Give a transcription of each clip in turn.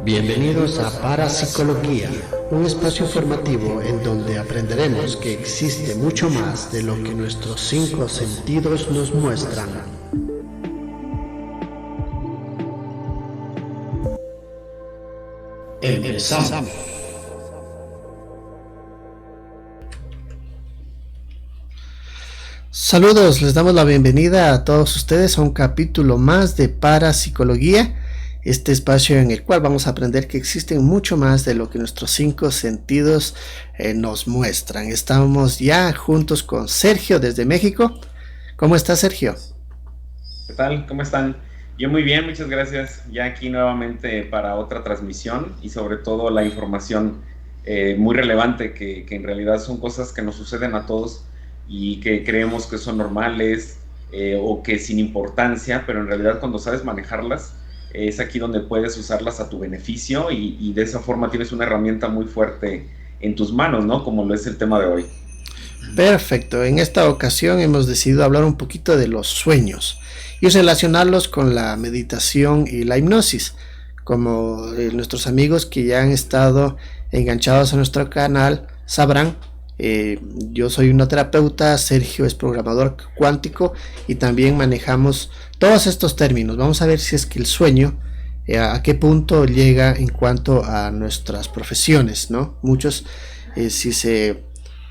Bienvenidos a Parapsicología, un espacio informativo en donde aprenderemos que existe mucho más de lo que nuestros cinco sentidos nos muestran. Empezamos. Saludos, les damos la bienvenida a todos ustedes a un capítulo más de Parapsicología, este espacio en el cual vamos a aprender que existen mucho más de lo que nuestros cinco sentidos nos muestran. Estamos ya juntos con Sergio desde México. ¿Cómo está, Sergio? ¿Qué tal? ¿Cómo están? Yo muy bien, muchas gracias. Ya aquí nuevamente para otra transmisión y sobre todo la información muy relevante que en realidad son cosas que nos suceden a todos y que creemos que son normales o que sin importancia, pero en realidad cuando sabes manejarlas es aquí donde puedes usarlas a tu beneficio y de esa forma tienes una herramienta muy fuerte en tus manos, ¿no? Como lo es el tema de hoy. Perfecto, en esta ocasión hemos decidido hablar un poquito de los sueños y relacionarlos con la meditación y la hipnosis. Como nuestros amigos que ya han estado enganchados a nuestro canal sabrán, yo soy una terapeuta, Sergio es programador cuántico y también manejamos todos estos términos. Vamos a ver si es que el sueño, a qué punto llega en cuanto a nuestras profesiones, ¿no? Muchos, si se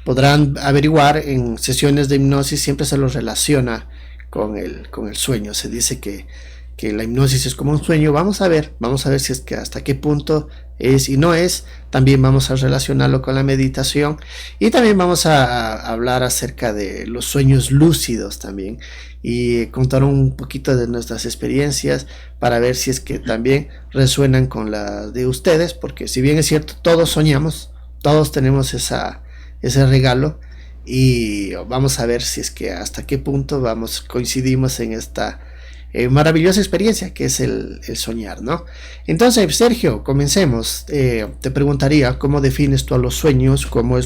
podrán averiguar en sesiones de hipnosis, siempre se los relaciona con el sueño. Se dice que la hipnosis es como un sueño. Vamos a ver si es que hasta qué punto es y no es. También vamos a relacionarlo con la meditación y también vamos a hablar acerca de los sueños lúcidos también y contar un poquito de nuestras experiencias para ver si es que también resuenan con las de ustedes, porque si bien es cierto, todos soñamos, todos tenemos ese regalo y vamos a ver si es que hasta qué punto coincidimos en esta maravillosa experiencia que es el soñar, ¿no? Entonces, Sergio, comencemos. Te preguntaría cómo defines tú a los sueños, cómo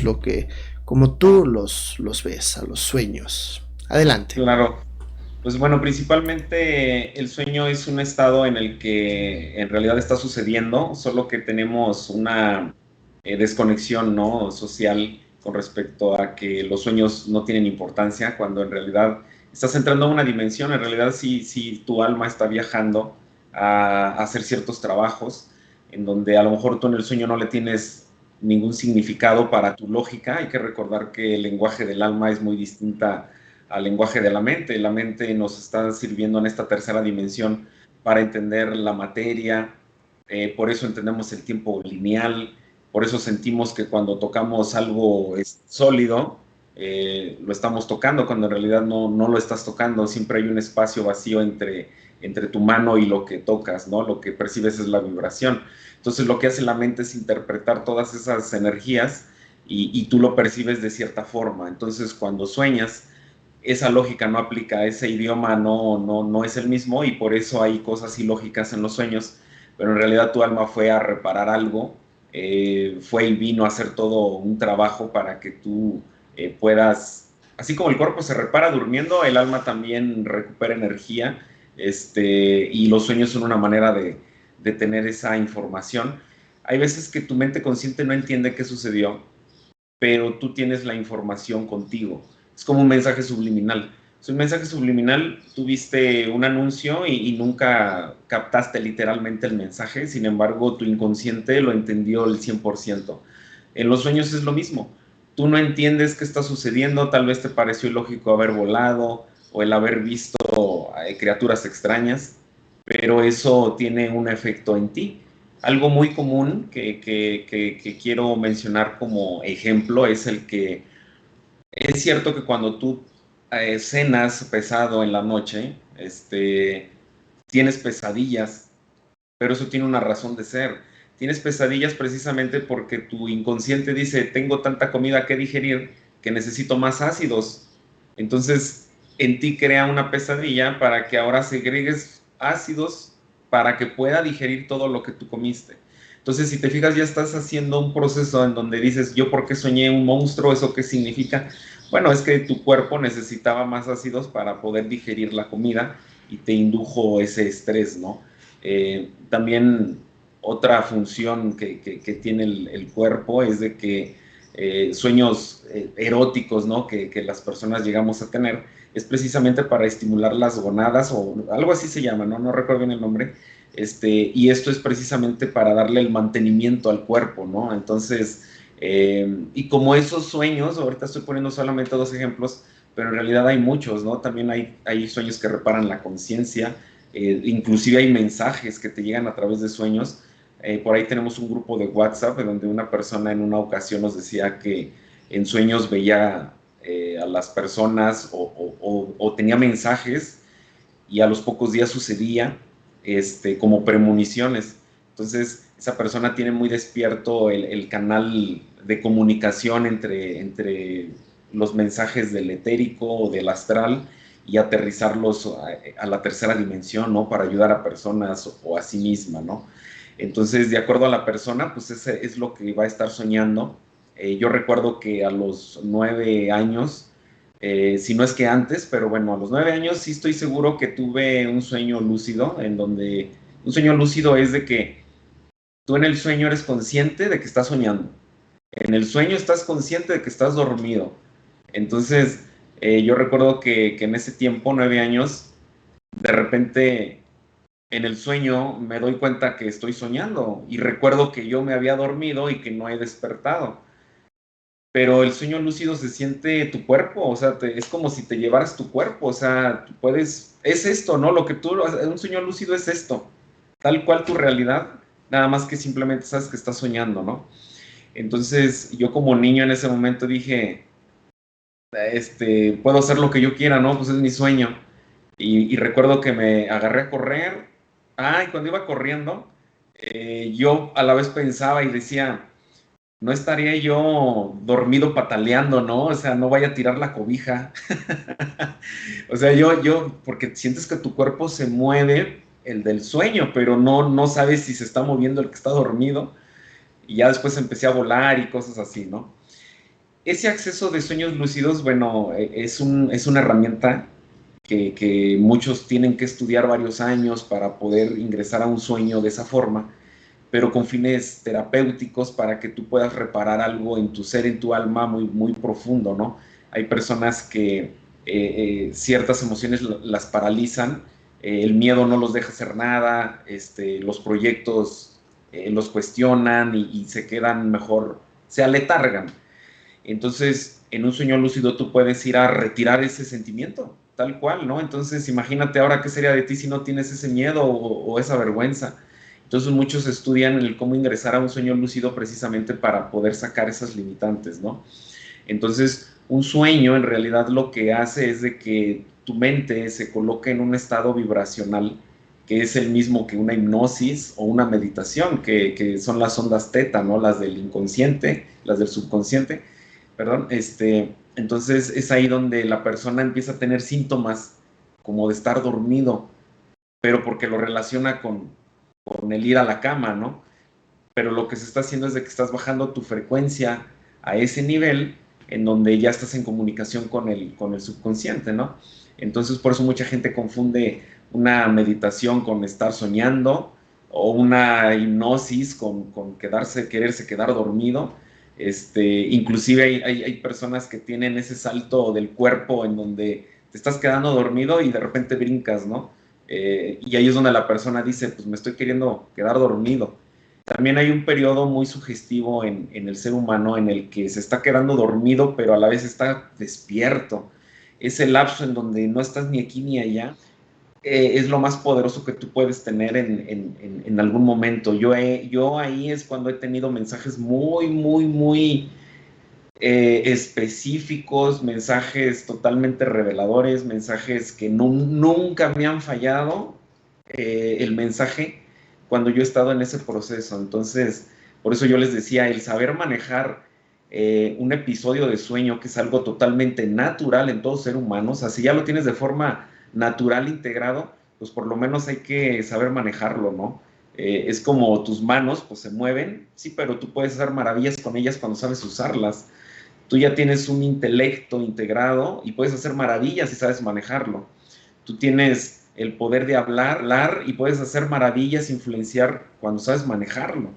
tú los ves a los sueños. Adelante. Claro. Pues bueno, principalmente el sueño es un estado en el que en realidad está sucediendo, solo que tenemos una desconexión, ¿no?, social con respecto a que los sueños no tienen importancia, cuando en realidad estás entrando a una dimensión. En realidad sí tu alma está viajando a hacer ciertos trabajos en donde a lo mejor tú en el sueño no le tienes ningún significado para tu lógica. Hay que recordar que el lenguaje del alma es muy distinta al lenguaje de la mente. La mente nos está sirviendo en esta tercera dimensión para entender la materia, por eso entendemos el tiempo lineal, por eso sentimos que cuando tocamos algo sólido, lo estamos tocando, cuando en realidad no lo estás tocando. Siempre hay un espacio vacío entre tu mano y lo que tocas, ¿no? Lo que percibes es la vibración. Entonces lo que hace la mente es interpretar todas esas energías y tú lo percibes de cierta forma. Entonces cuando sueñas, esa lógica no aplica, ese idioma no es el mismo y por eso hay cosas ilógicas en los sueños, pero en realidad tu alma fue a reparar algo, fue y vino a hacer todo un trabajo para que tú puedas, así como el cuerpo se repara durmiendo, el alma también recupera energía, y los sueños son una manera de tener esa información. Hay veces que tu mente consciente no entiende qué sucedió, pero tú tienes la información contigo. Es como un mensaje subliminal. Es un mensaje subliminal, tú viste un anuncio y nunca captaste literalmente el mensaje, sin embargo, tu inconsciente lo entendió el 100%. En los sueños es lo mismo. Tú no entiendes qué está sucediendo, tal vez te pareció ilógico haber volado o el haber visto criaturas extrañas, pero eso tiene un efecto en ti. Algo muy común que quiero mencionar como ejemplo es el que es cierto que cuando tú cenas pesado en la noche, tienes pesadillas, pero eso tiene una razón de ser. Tienes pesadillas precisamente porque tu inconsciente dice, tengo tanta comida que digerir que necesito más ácidos. Entonces, en ti crea una pesadilla para que ahora segregues ácidos para que pueda digerir todo lo que tú comiste. Entonces, si te fijas, ya estás haciendo un proceso en donde dices, ¿yo por qué soñé un monstruo? ¿Eso qué significa? Bueno, es que tu cuerpo necesitaba más ácidos para poder digerir la comida y te indujo ese estrés, ¿no? También otra función que tiene el cuerpo es de que sueños eróticos, ¿no? Que las personas llegamos a tener, es precisamente para estimular las gonadas o algo así se llama, ¿no? No recuerdo bien el nombre. Y esto es precisamente para darle el mantenimiento al cuerpo, ¿no? Entonces, y como esos sueños, ahorita estoy poniendo solamente 2 ejemplos, pero en realidad hay muchos, ¿no? También hay sueños que reparan la conciencia, inclusive hay mensajes que te llegan a través de sueños. Por ahí tenemos un grupo de WhatsApp en donde una persona en una ocasión nos decía que en sueños veía a las personas o tenía mensajes y a los pocos días sucedía como premoniciones. Entonces, esa persona tiene muy despierto el canal de comunicación entre los mensajes del etérico o del astral y aterrizarlos a la tercera dimensión, ¿no? Para ayudar a personas o a sí misma, ¿no? Entonces, de acuerdo a la persona, pues ese es lo que va a estar soñando. Yo recuerdo que a los 9 años, si no es que antes, pero bueno, a los 9 años sí estoy seguro que tuve un sueño lúcido, en donde un sueño lúcido es de que tú en el sueño eres consciente de que estás soñando. En el sueño estás consciente de que estás dormido. Entonces, yo recuerdo que en ese tiempo, 9 años, de repente en el sueño me doy cuenta que estoy soñando y recuerdo que yo me había dormido y que no he despertado. Pero el sueño lúcido se siente tu cuerpo, o sea, es como si te llevaras tu cuerpo, o sea, tú puedes, es esto, ¿no? Lo que tú, un sueño lúcido es esto, tal cual tu realidad, nada más que simplemente sabes que estás soñando, ¿no? Entonces, yo como niño en ese momento dije, puedo hacer lo que yo quiera, ¿no? Pues es mi sueño. Y recuerdo que me agarré a correr. Ah, y cuando iba corriendo, yo a la vez pensaba y decía, no estaría yo dormido pataleando, ¿no? O sea, no vaya a tirar la cobija. O sea, porque sientes que tu cuerpo se mueve, el del sueño, pero no sabes si se está moviendo el que está dormido. Y ya después empecé a volar y cosas así, ¿no? Ese acceso de sueños lúcidos, bueno, es una herramienta que muchos tienen que estudiar varios años para poder ingresar a un sueño de esa forma, pero con fines terapéuticos para que tú puedas reparar algo en tu ser, en tu alma muy, muy profundo, ¿no? Hay personas que ciertas emociones las paralizan, el miedo no los deja hacer nada, los proyectos los cuestionan y se quedan mejor, se aletargan. Entonces, en un sueño lúcido tú puedes ir a retirar ese sentimiento, tal cual, ¿no? Entonces, imagínate ahora qué sería de ti si no tienes ese miedo o esa vergüenza. Entonces, muchos estudian el cómo ingresar a un sueño lúcido precisamente para poder sacar esas limitantes, ¿no? Entonces, un sueño en realidad lo que hace es de que tu mente se coloque en un estado vibracional que es el mismo que una hipnosis o una meditación, que son las ondas teta, ¿no? Las del inconsciente, las del subconsciente, perdón, entonces es ahí donde la persona empieza a tener síntomas como de estar dormido, pero porque lo relaciona con el ir a la cama, ¿no? Pero lo que se está haciendo es de que estás bajando tu frecuencia a ese nivel en donde ya estás en comunicación con el subconsciente, ¿no? Entonces por eso mucha gente confunde una meditación con estar soñando o una hipnosis con quererse quedar dormido. Inclusive hay personas que tienen ese salto del cuerpo en donde te estás quedando dormido y de repente brincas, ¿no? Y ahí es donde la persona dice, pues me estoy queriendo quedar dormido. También hay un periodo muy sugestivo en el ser humano en el que se está quedando dormido, pero a la vez está despierto. Ese lapso en donde no estás ni aquí ni allá, es lo más poderoso que tú puedes tener en algún momento. Yo ahí es cuando he tenido mensajes muy, muy, muy específicos, mensajes totalmente reveladores, mensajes que nunca me han fallado el mensaje cuando yo he estado en ese proceso. Entonces, por eso yo les decía, el saber manejar un episodio de sueño, que es algo totalmente natural en todo ser humano, o sea, si ya lo tienes de forma natural integrado, pues por lo menos hay que saber manejarlo, ¿no? Es como tus manos, pues se mueven, sí, pero tú puedes hacer maravillas con ellas cuando sabes usarlas. Tú ya tienes un intelecto integrado y puedes hacer maravillas si sabes manejarlo. Tú tienes el poder de hablar y puedes hacer maravillas, influenciar cuando sabes manejarlo.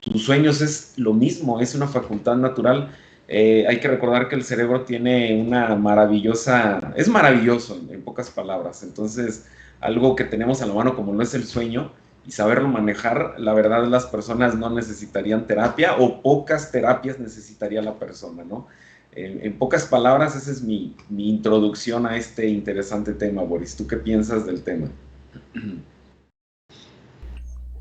Tus sueños es lo mismo, es una facultad natural. Hay que recordar que el cerebro tiene es maravilloso en pocas palabras. Entonces, algo que tenemos a la mano como lo es el sueño y saberlo manejar, la verdad las personas no necesitarían terapia o pocas terapias necesitaría la persona, ¿no? En pocas palabras, esa es mi introducción a este interesante tema, Boris. ¿Tú qué piensas del tema?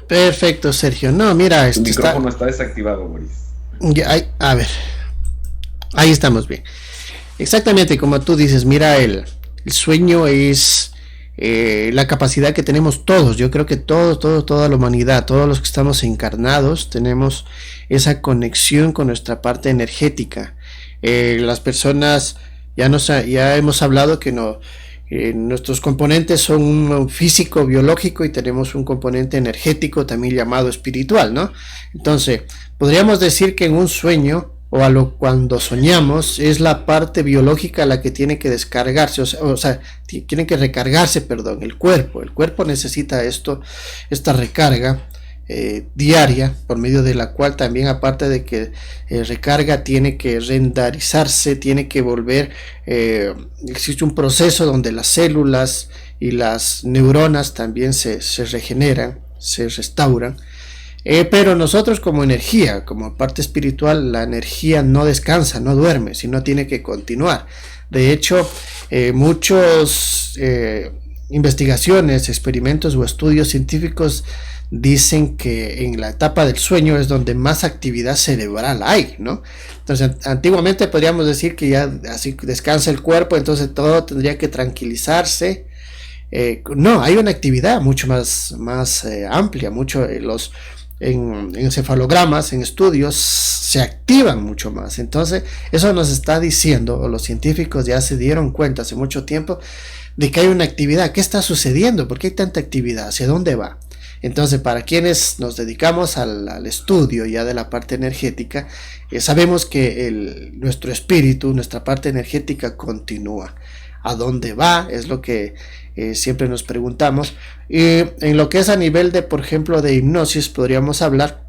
Perfecto, Sergio. No, mira, tu micrófono está desactivado, Boris. A ver, ahí estamos bien. Exactamente como tú dices, mira, el sueño es la capacidad que tenemos todos. Yo creo que toda la humanidad, todos los que estamos encarnados, tenemos esa conexión con nuestra parte energética. Las personas, ya hemos hablado que nuestros componentes son un físico, biológico, y tenemos un componente energético también llamado espiritual, ¿no? Entonces, podríamos decir que en un sueño, cuando soñamos, es la parte biológica la que tiene que descargarse, o sea, tiene que recargarse, perdón, el cuerpo necesita esta recarga diaria, por medio de la cual también, aparte de que recarga, tiene que renderizarse, tiene que volver, existe un proceso donde las células y las neuronas también se regeneran, se restauran. Pero nosotros como energía, como parte espiritual, la energía no descansa, no duerme, sino tiene que continuar. De hecho, muchos investigaciones, experimentos o estudios científicos dicen que en la etapa del sueño es donde más actividad cerebral hay, ¿no? Entonces, antiguamente podríamos decir que ya así descansa el cuerpo, entonces todo tendría que tranquilizarse. No, hay una actividad mucho más amplia, en encefalogramas, en estudios, se activan mucho más. Entonces, eso nos está diciendo, o los científicos ya se dieron cuenta hace mucho tiempo, de que hay una actividad. ¿Qué está sucediendo? ¿Por qué hay tanta actividad? ¿Hacia dónde va? Entonces, para quienes nos dedicamos al estudio ya de la parte energética, sabemos que nuestro espíritu, nuestra parte energética continúa. ¿A dónde va? Es lo que siempre nos preguntamos. Y en lo que es a nivel de, por ejemplo, de hipnosis, podríamos hablar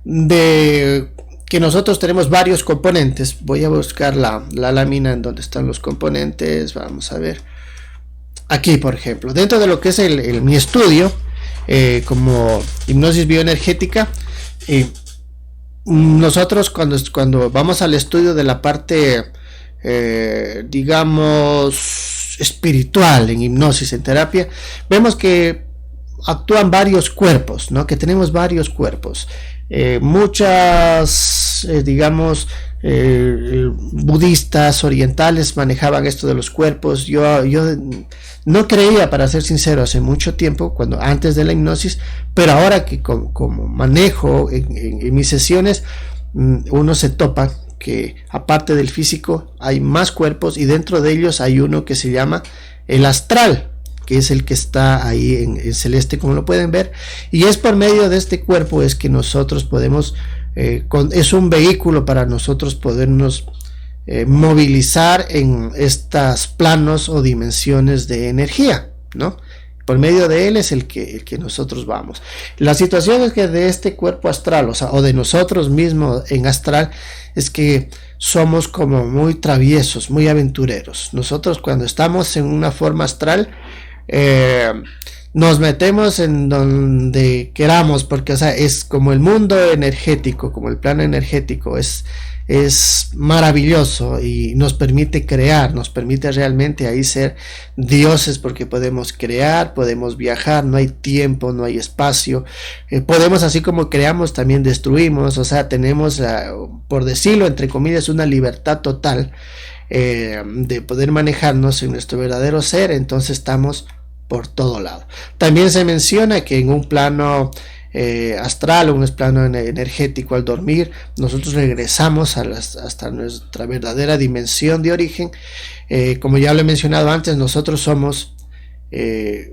de que nosotros tenemos varios componentes. Voy a buscar la lámina en donde están los componentes. Vamos a ver. Aquí, por ejemplo, dentro de lo que es mi estudio como hipnosis bioenergética, nosotros cuando vamos al estudio de la parte digamos espiritual en hipnosis, en terapia, vemos que actúan varios cuerpos, ¿no? Que tenemos varios cuerpos. Muchas, digamos, budistas orientales manejaban esto de los cuerpos. Yo no creía, para ser sincero, hace mucho tiempo, antes de la hipnosis, pero ahora que como manejo en mis sesiones, uno se topa que aparte del físico hay más cuerpos, y dentro de ellos hay uno que se llama el astral, que es el que está ahí en celeste, como lo pueden ver, y es por medio de este cuerpo es que nosotros podemos, es un vehículo para nosotros podernos movilizar en estos planos o dimensiones de energía, ¿no? Por medio de él es el que nosotros vamos. La situación es que de este cuerpo astral, o de nosotros mismos en astral, es que somos como muy traviesos, muy aventureros. Nosotros, cuando estamos en una forma astral, nos metemos en donde queramos, porque, o sea, es como el mundo energético, como el plano energético, es maravilloso y nos permite crear, nos permite realmente ahí ser dioses, porque podemos crear, podemos viajar, no hay tiempo, no hay espacio, podemos, así como creamos, también destruimos, o sea, tenemos, por decirlo entre comillas, una libertad total de poder manejarnos en nuestro verdadero ser. Entonces estamos por todo lado. También se menciona que en un plano astral o un plano energético, al dormir, nosotros regresamos hasta nuestra verdadera dimensión de origen. Como ya lo he mencionado antes, nosotros somos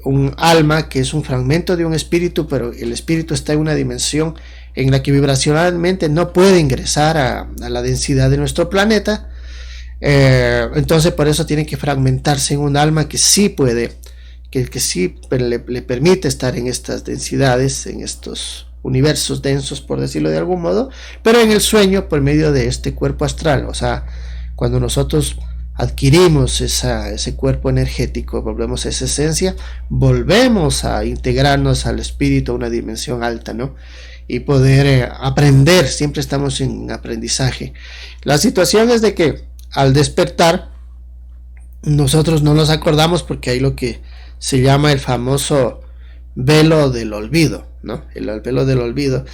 un alma que es un fragmento de un espíritu, pero el espíritu está en una dimensión en la que vibracionalmente no puede ingresar a la densidad de nuestro planeta. Entonces por eso tiene que fragmentarse en un alma que sí puede, que sí le permite estar en estas densidades, en estos universos densos, por decirlo de algún modo, pero en el sueño por medio de este cuerpo astral. O sea, cuando nosotros adquirimos ese cuerpo energético, volvemos a esa esencia, volvemos a integrarnos al espíritu a una dimensión alta, ¿no? Y poder aprender, siempre estamos en aprendizaje. La situación es de que al despertar nosotros no nos acordamos, porque hay lo que se llama el famoso velo del olvido, ¿no? El velo del olvido.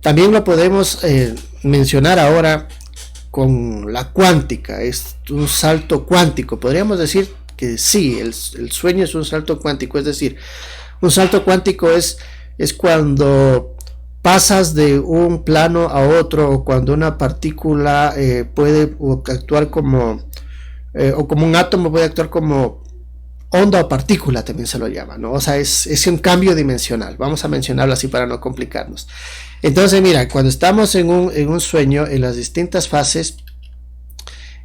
También lo podemos mencionar ahora con la cuántica. Es un salto cuántico. Podríamos decir que sí, el sueño es un salto cuántico. Es decir, un salto cuántico es cuando pasas de un plano a otro, o cuando una partícula puede actuar como o como un átomo puede actuar como onda o partícula, también se lo llama, ¿no? O sea, es un cambio dimensional. Vamos a mencionarlo así para no complicarnos. Entonces, mira, cuando estamos en un sueño, en las distintas fases,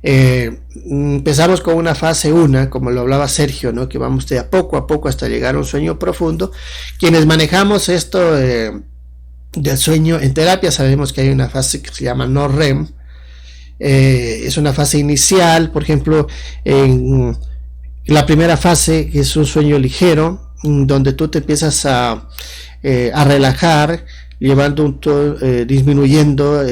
empezamos con una fase 1, como lo hablaba Sergio, ¿no? Que vamos de a poco hasta llegar a un sueño profundo. Quienes manejamos esto del sueño en terapia sabemos que hay una fase que se llama no REM. Es una fase inicial, por ejemplo, en la primera fase, que es un sueño ligero, donde tú te empiezas a relajar, llevando disminuyendo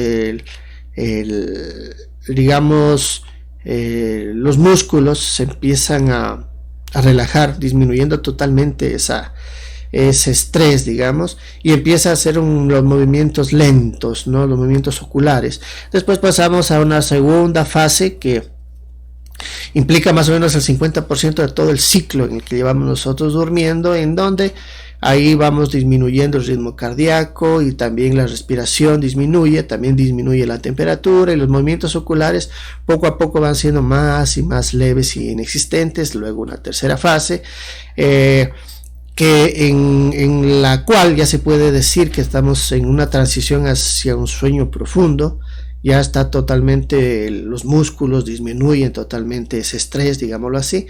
digamos, los músculos se empiezan a relajar, disminuyendo totalmente ese estrés, digamos, y empieza a hacer los movimientos lentos, ¿no? Los movimientos oculares. Después pasamos a una segunda fase que implica más o menos el 50% de todo el ciclo en el que llevamos nosotros durmiendo, en donde ahí vamos disminuyendo el ritmo cardíaco y también la respiración disminuye, también disminuye la temperatura, y los movimientos oculares poco a poco van siendo más y más leves y inexistentes. Luego una tercera fase que en la cual ya se puede decir que estamos en una transición hacia un sueño profundo. Ya está totalmente, los músculos disminuyen totalmente ese estrés, digámoslo así,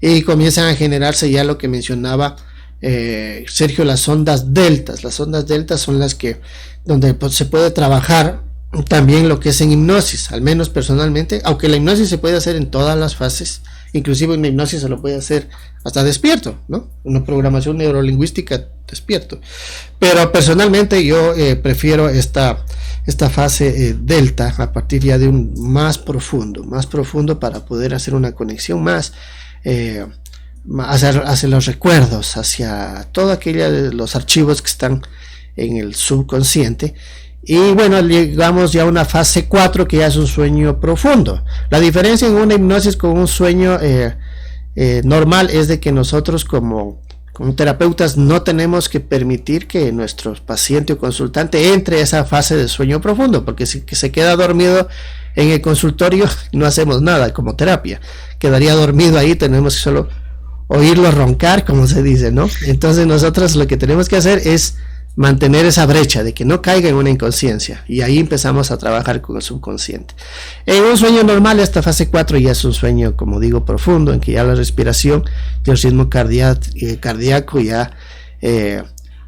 y comienzan a generarse ya lo que mencionaba Sergio, las ondas deltas. Las ondas deltas son las que, donde pues, se puede trabajar también lo que es en hipnosis, al menos personalmente, aunque la hipnosis se puede hacer en todas las fases, inclusive una hipnosis se lo puede hacer hasta despierto, ¿no? Una programación neurolingüística despierto, pero personalmente yo prefiero esta fase delta, a partir ya de un más profundo, para poder hacer una conexión más hacia los recuerdos, hacia todo aquello de los archivos que están en el subconsciente. Y bueno, llegamos ya a una fase 4, que ya es un sueño profundo. La diferencia en una hipnosis con un sueño normal es de que nosotros como terapeutas no tenemos que permitir que nuestro paciente o consultante entre a esa fase de sueño profundo, porque si se queda dormido en el consultorio no hacemos nada como terapia, quedaría dormido ahí, tenemos que solo oírlo roncar, como se dice, ¿no? Entonces nosotros lo que tenemos que hacer es mantener esa brecha de que no caiga en una inconsciencia, y ahí empezamos a trabajar con el subconsciente. En un sueño normal, esta fase 4 ya es un sueño, como digo, profundo, en que ya la respiración y el ritmo cardíaco ya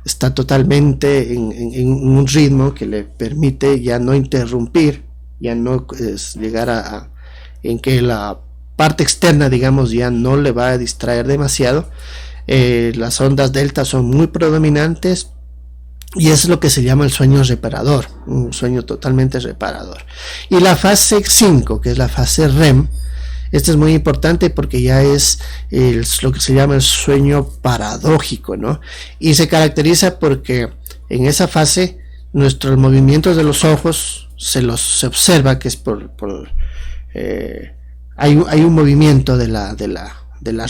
está totalmente en un ritmo que le permite ya no interrumpir, ya no llegar en que la parte externa, digamos, ya no le va a distraer demasiado. Las ondas delta son muy predominantes, y es lo que se llama el sueño reparador, un sueño totalmente reparador. Y la fase 5, que es la fase REM, esta es muy importante porque ya es lo que se llama el sueño paradójico, ¿no? Y se caracteriza porque en esa fase nuestros movimientos de los ojos se observa que es hay un movimiento de la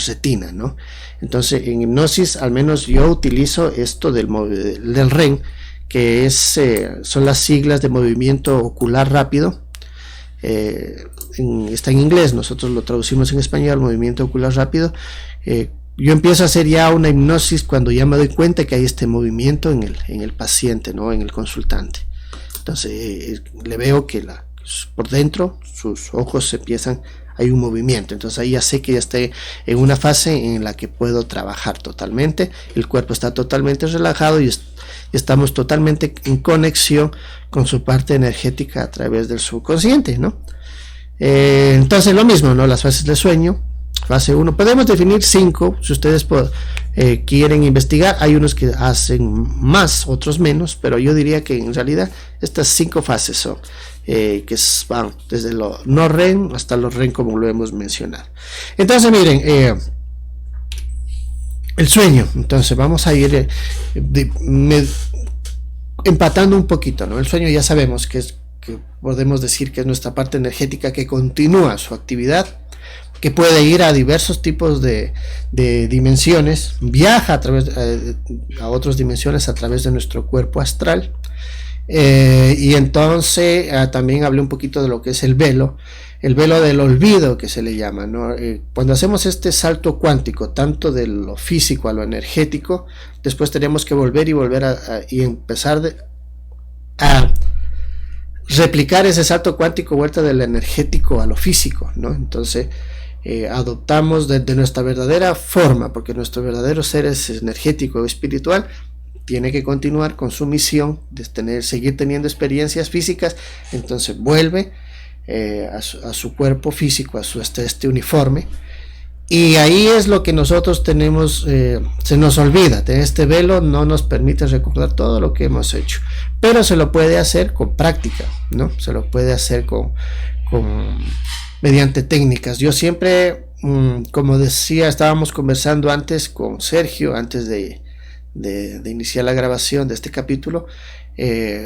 retina, ¿no? Entonces en hipnosis, al menos yo utilizo esto del REM, que son las siglas de movimiento ocular rápido. Está en inglés, nosotros lo traducimos en español, movimiento ocular rápido. Yo empiezo a hacer ya una hipnosis cuando ya me doy cuenta que hay este movimiento en el paciente, ¿no? En el consultante. Entonces le veo que por dentro, sus ojos empiezan, hay un movimiento, entonces ahí ya sé que ya estoy en una fase en la que puedo trabajar totalmente, el cuerpo está totalmente relajado y estamos totalmente en conexión con su parte energética a través del subconsciente, ¿no? Entonces lo mismo, ¿no? Las fases de sueño. Fase 1, podemos definir 5, si ustedes quieren investigar, hay unos que hacen más, otros menos, pero yo diría que en realidad estas 5 fases son, que van desde lo no REM hasta los REM, como lo hemos mencionado. Entonces miren, el sueño, entonces vamos a ir empatando un poquito, ¿no? El sueño ya sabemos que podemos decir que es nuestra parte energética que continúa su actividad, que puede ir a diversos tipos de dimensiones, viaja a otras dimensiones a través de nuestro cuerpo astral, y entonces también hablé un poquito de lo que es el velo del olvido, que se le llama, ¿no? Cuando hacemos este salto cuántico, tanto de lo físico a lo energético, después tenemos que volver y empezar a replicar ese salto cuántico, vuelta del energético a lo físico, ¿no? Entonces adoptamos de nuestra verdadera forma, porque nuestro verdadero ser es energético o espiritual, tiene que continuar con su misión de seguir teniendo experiencias físicas, entonces vuelve a su cuerpo físico, a este uniforme, y ahí es lo que nosotros tenemos, se nos olvida, este velo no nos permite recordar todo lo que hemos hecho, pero se lo puede hacer con práctica, ¿no? Se lo puede hacer mediante técnicas. Yo siempre, como decía, estábamos conversando antes con Sergio, antes de iniciar la grabación de este capítulo,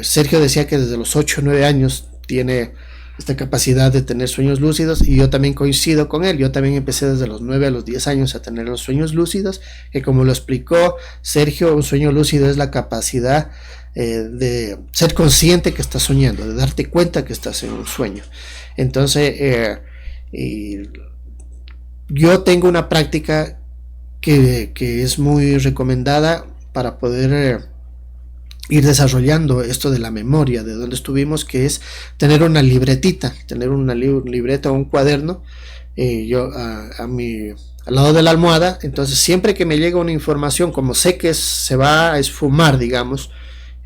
Sergio decía que desde los 8 o 9 años tiene esta capacidad de tener sueños lúcidos, y yo también coincido con él. Yo también empecé desde los 9 a los 10 años a tener los sueños lúcidos, que como lo explicó Sergio, un sueño lúcido es la capacidad de ser consciente que estás soñando, de darte cuenta que estás en un sueño. Entonces yo tengo una práctica que es muy recomendada para poder ir desarrollando esto de la memoria, de donde estuvimos, que es tener una libretita, tener una libreta o un cuaderno, yo al lado de la almohada. Entonces siempre que me llega una información, como sé que se va a esfumar, digamos,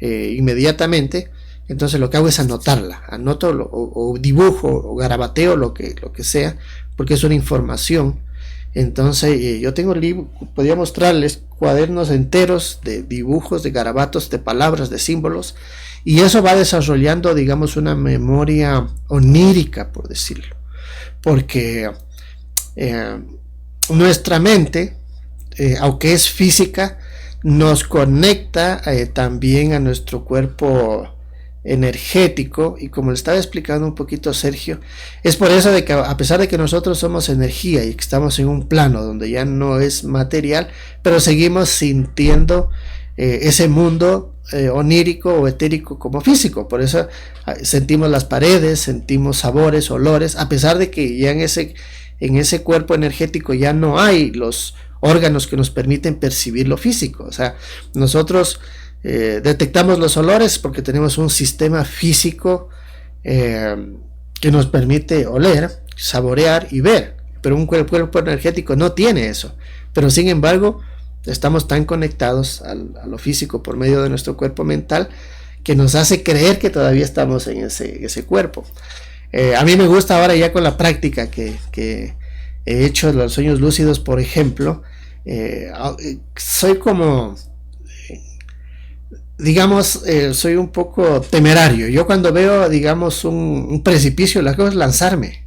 inmediatamente, entonces lo que hago es anotarla, anoto o dibujo o garabateo lo que sea, porque es una información. Entonces yo tengo podría mostrarles cuadernos enteros de dibujos, de garabatos, de palabras, de símbolos, y eso va desarrollando, digamos, una memoria onírica, por decirlo, porque nuestra mente, aunque es física, nos conecta también a nuestro cuerpo energético, y como le estaba explicando un poquito Sergio, es por eso de que a pesar de que nosotros somos energía y que estamos en un plano donde ya no es material, pero seguimos sintiendo ese mundo onírico o etérico como físico. Por eso sentimos las paredes, sentimos sabores, olores, a pesar de que ya en ese cuerpo energético ya no hay los órganos que nos permiten percibir lo físico. O sea, nosotros detectamos los olores porque tenemos un sistema físico que nos permite oler, saborear y ver, pero un cuerpo energético no tiene eso. Pero sin embargo estamos tan conectados a lo físico por medio de nuestro cuerpo mental, que nos hace creer que todavía estamos en ese cuerpo. A mí me gusta ahora, ya con la práctica que he hecho los sueños lúcidos, por ejemplo, soy como, digamos, soy un poco temerario. Yo cuando veo, digamos, un precipicio, lo que hago es lanzarme,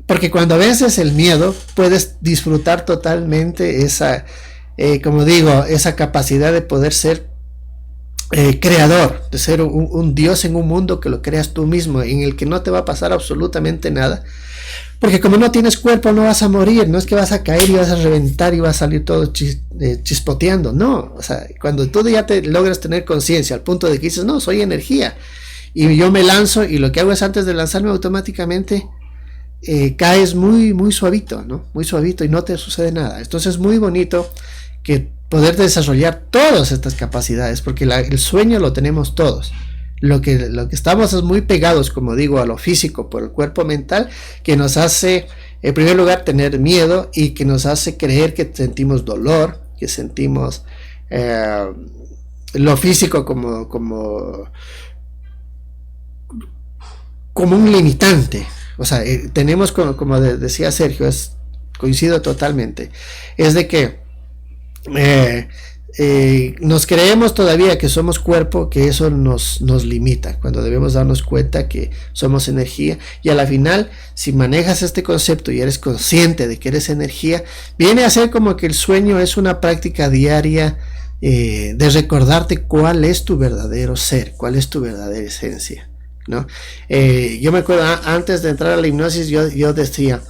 porque cuando vences el miedo puedes disfrutar totalmente esa, como digo, esa capacidad de poder ser creador, de ser un dios en un mundo que lo creas tú mismo, en el que no te va a pasar absolutamente nada, porque como no tienes cuerpo no vas a morir, no es que vas a caer y vas a reventar y vas a salir todo chispoteando, no. O sea, cuando tú ya te logras tener conciencia al punto de que dices, no, soy energía, y yo me lanzo, y lo que hago es, antes de lanzarme, automáticamente caes muy, muy suavito, ¿no? Muy suavito, y no te sucede nada. Entonces es muy bonito que poder desarrollar todas estas capacidades, porque el sueño lo tenemos todos. lo que estamos es muy pegados, como digo, a lo físico por el cuerpo mental, que nos hace, en primer lugar, tener miedo y que nos hace creer que sentimos dolor, que sentimos lo físico como un limitante. O sea, tenemos, como decía Sergio, coincido totalmente, es de que nos creemos todavía que somos cuerpo, que eso nos limita, cuando debemos darnos cuenta que somos energía. Y a la final, si manejas este concepto y eres consciente de que eres energía, viene a ser como que el sueño es una práctica diaria de recordarte cuál es tu verdadero ser, cuál es tu verdadera esencia, ¿no? Yo me acuerdo, antes de entrar a la hipnosis, yo decía,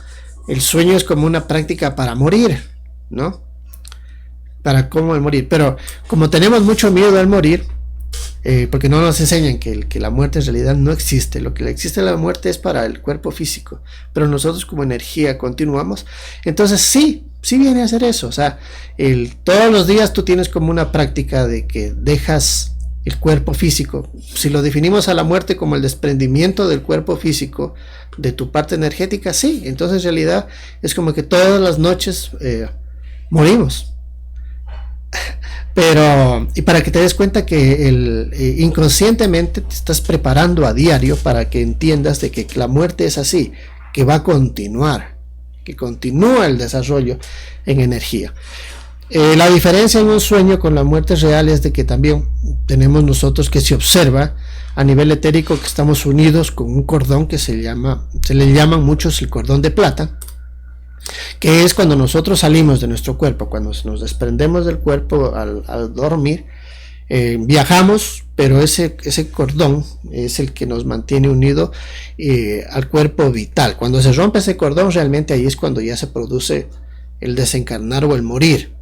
el sueño es como una práctica para morir, ¿no? Para cómo morir, pero como tenemos mucho miedo al morir, porque no nos enseñan que la muerte en realidad no existe, lo que existe la muerte es para el cuerpo físico, pero nosotros como energía continuamos, entonces sí viene a ser eso, o sea, todos los días tú tienes como una práctica de que dejas el cuerpo físico. Si lo definimos a la muerte como el desprendimiento del cuerpo físico de tu parte energética, sí, entonces en realidad es como que todas las noches morimos. Pero, y para que te des cuenta que inconscientemente te estás preparando a diario para que entiendas de que la muerte es así, que va a continuar, que continúa el desarrollo en energía. La diferencia en un sueño con la muerte real es de que también tenemos nosotros que se observa a nivel etérico que estamos unidos con un cordón que se le llaman muchos el cordón de plata, que es cuando nosotros salimos de nuestro cuerpo, cuando nos desprendemos del cuerpo al dormir, viajamos, pero ese cordón es el que nos mantiene unido al cuerpo vital. Cuando se rompe ese cordón, realmente ahí es cuando ya se produce el desencarnar o el morir.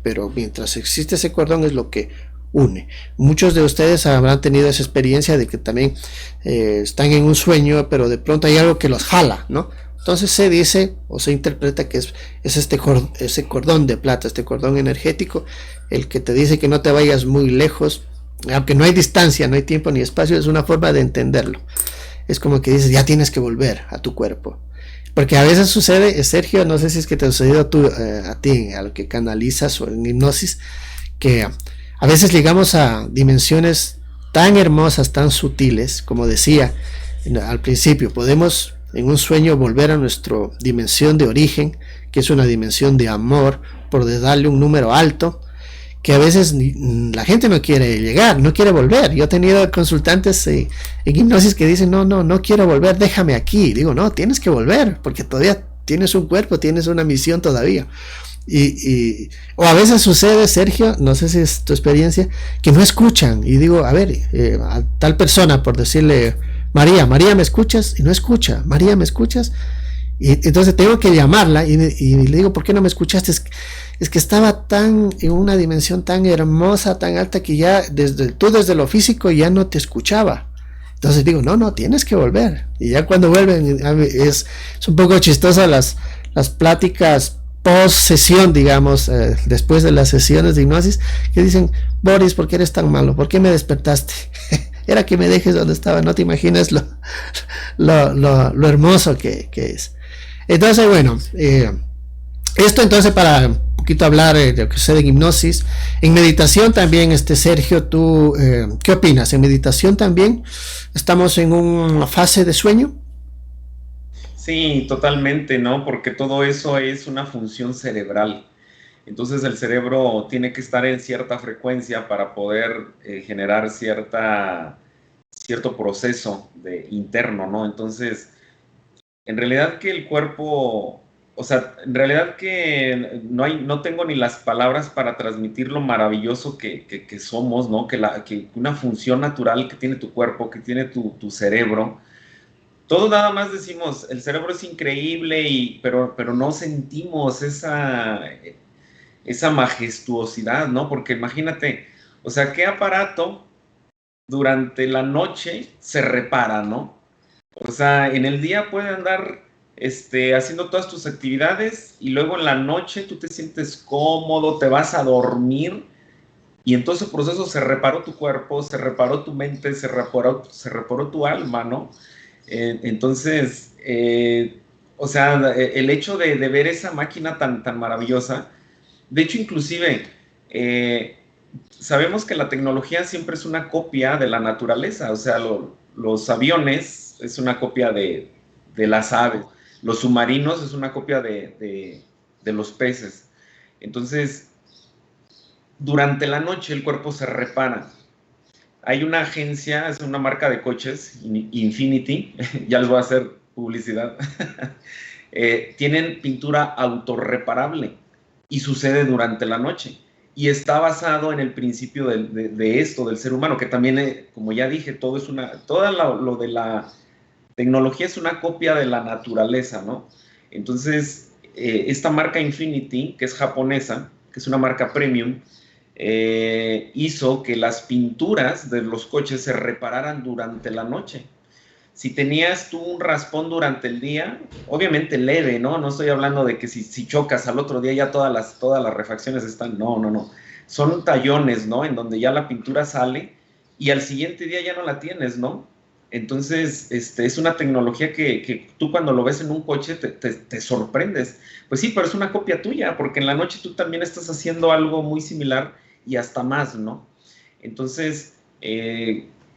Pero mientras existe ese cordón es lo que une. Muchos de ustedes habrán tenido esa experiencia de que también están en un sueño, pero de pronto hay algo que los jala, ¿no? Entonces se dice o se interpreta que es ese cordón de plata, este cordón energético, el que te dice que no te vayas muy lejos, aunque no hay distancia, no hay tiempo ni espacio, es una forma de entenderlo. Es como que dices, ya tienes que volver a tu cuerpo. Porque a veces sucede, Sergio, no sé si es que te ha sucedido a ti, a lo que canalizas o en hipnosis, que a veces llegamos a dimensiones tan hermosas, tan sutiles, como decía al principio, podemos en un sueño volver a nuestra dimensión de origen, que es una dimensión de amor, por darle un número alto, que a veces la gente no quiere llegar, no quiere volver. Yo he tenido consultantes en hipnosis que dicen, no quiero volver, déjame aquí. Digo, no, tienes que volver, porque todavía tienes un cuerpo, tienes una misión todavía. O a veces sucede, Sergio, no sé si es tu experiencia, que no escuchan. Y digo, a ver, a tal persona, por decirle, María, ¿me escuchas? Y no escucha. María, ¿me escuchas? Y entonces tengo que llamarla y le digo, ¿por qué no me escuchaste? Es que estaba en una dimensión tan hermosa, tan alta, que ya desde lo físico ya no te escuchaba. Entonces digo, no, tienes que volver. Y ya cuando vuelven, es un poco chistoso las pláticas post sesión, digamos, después de las sesiones de hipnosis, que dicen, Boris, ¿por qué eres tan malo? ¿Por qué me despertaste? Era que me dejes donde estaba, no te imaginas lo hermoso que es. Entonces, bueno, esto entonces para un poquito hablar de lo que sucede en hipnosis. En meditación también, Sergio, ¿tú qué opinas? ¿En meditación también estamos en una fase de sueño? Sí, totalmente, ¿no? Porque todo eso es una función cerebral. Entonces el cerebro tiene que estar en cierta frecuencia para poder generar cierto proceso interno, ¿no? Entonces, en realidad que el cuerpo, o sea, en realidad que no tengo ni las palabras para transmitir lo maravilloso que somos, ¿no? Que una función natural que tiene tu cuerpo, que tiene tu cerebro. Todo nada más decimos, el cerebro es increíble, pero no sentimos esa majestuosidad, ¿no? Porque imagínate, o sea, ¿qué aparato durante la noche se repara, ¿no? O sea, en el día puede andar haciendo todas tus actividades y luego en la noche tú te sientes cómodo, te vas a dormir Y en todo ese proceso se reparó tu cuerpo, se reparó tu mente, se reparó tu alma, ¿no? Entonces, o sea, el hecho de ver esa máquina tan maravillosa, de hecho, inclusive, eh, sabemos que la tecnología siempre es una copia de la naturaleza, o sea, los aviones es una copia de las aves, los submarinos es una copia de los peces. Entonces, durante la noche el cuerpo se repara. Hay una agencia, es una marca de coches, Infinity, ya les voy a hacer publicidad, tienen pintura autorreparable y sucede durante la noche. Y está basado en el principio de esto, del ser humano, que también, como ya dije, todo lo de la tecnología es una copia de la naturaleza, ¿no? Entonces, esta marca Infinity, que es japonesa, que es una marca premium, hizo que las pinturas de los coches se repararan durante la noche. Si tenías tú un raspón durante el día, obviamente leve, ¿no? No estoy hablando de que si chocas al otro día ya todas las refacciones están, no, no, no. Son tallones, ¿no? En donde ya la pintura sale y al siguiente día ya no la tienes, ¿no? Entonces, es una tecnología que tú cuando lo ves en un coche te sorprendes. Pues sí, pero es una copia tuya, porque en la noche tú también estás haciendo algo muy similar y hasta más, ¿no? Entonces,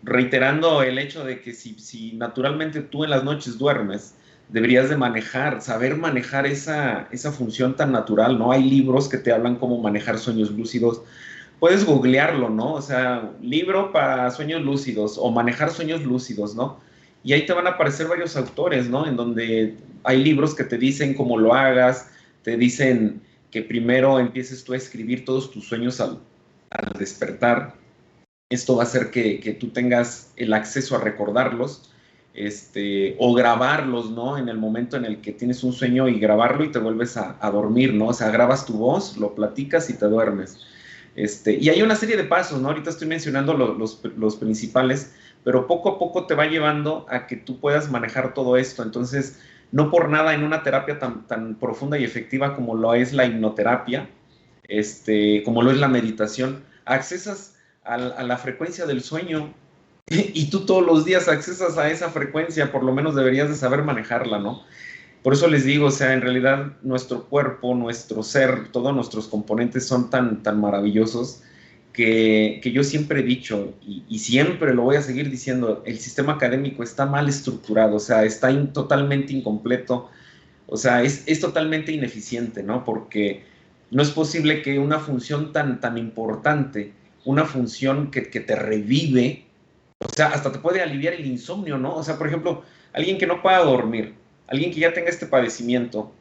reiterando el hecho de que si naturalmente tú en las noches duermes, deberías de saber manejar esa función tan natural, ¿no? Hay libros que te hablan cómo manejar sueños lúcidos. Puedes googlearlo, ¿no? O sea, libro para sueños lúcidos o manejar sueños lúcidos, ¿no? Y ahí te van a aparecer varios autores, ¿no? En donde hay libros que te dicen cómo lo hagas, te dicen que primero empieces tú a escribir todos tus sueños al despertar. Esto va a hacer que tú tengas el acceso a recordarlos, o grabarlos, ¿no? En el momento en el que tienes un sueño y grabarlo y te vuelves a dormir, ¿no? O sea, grabas tu voz, lo platicas y te duermes. Y hay una serie de pasos, ¿no? Ahorita estoy mencionando los principales, pero poco a poco te va llevando a que tú puedas manejar todo esto. Entonces, no por nada en una terapia tan profunda y efectiva como lo es la hipnoterapia, como lo es la meditación, accesas a la frecuencia del sueño y tú todos los días accesas a esa frecuencia, por lo menos deberías de saber manejarla, ¿no? Por eso les digo, o sea, en realidad nuestro cuerpo, nuestro ser, todos nuestros componentes son tan maravillosos que yo siempre he dicho, y siempre lo voy a seguir diciendo, el sistema académico está mal estructurado, o sea, está totalmente incompleto, o sea, es totalmente ineficiente, ¿no? Porque no es posible que una función tan importante, una función que te revive, o sea, hasta te puede aliviar el insomnio, ¿no? O sea, por ejemplo, alguien que no pueda dormir, alguien que ya tenga este padecimiento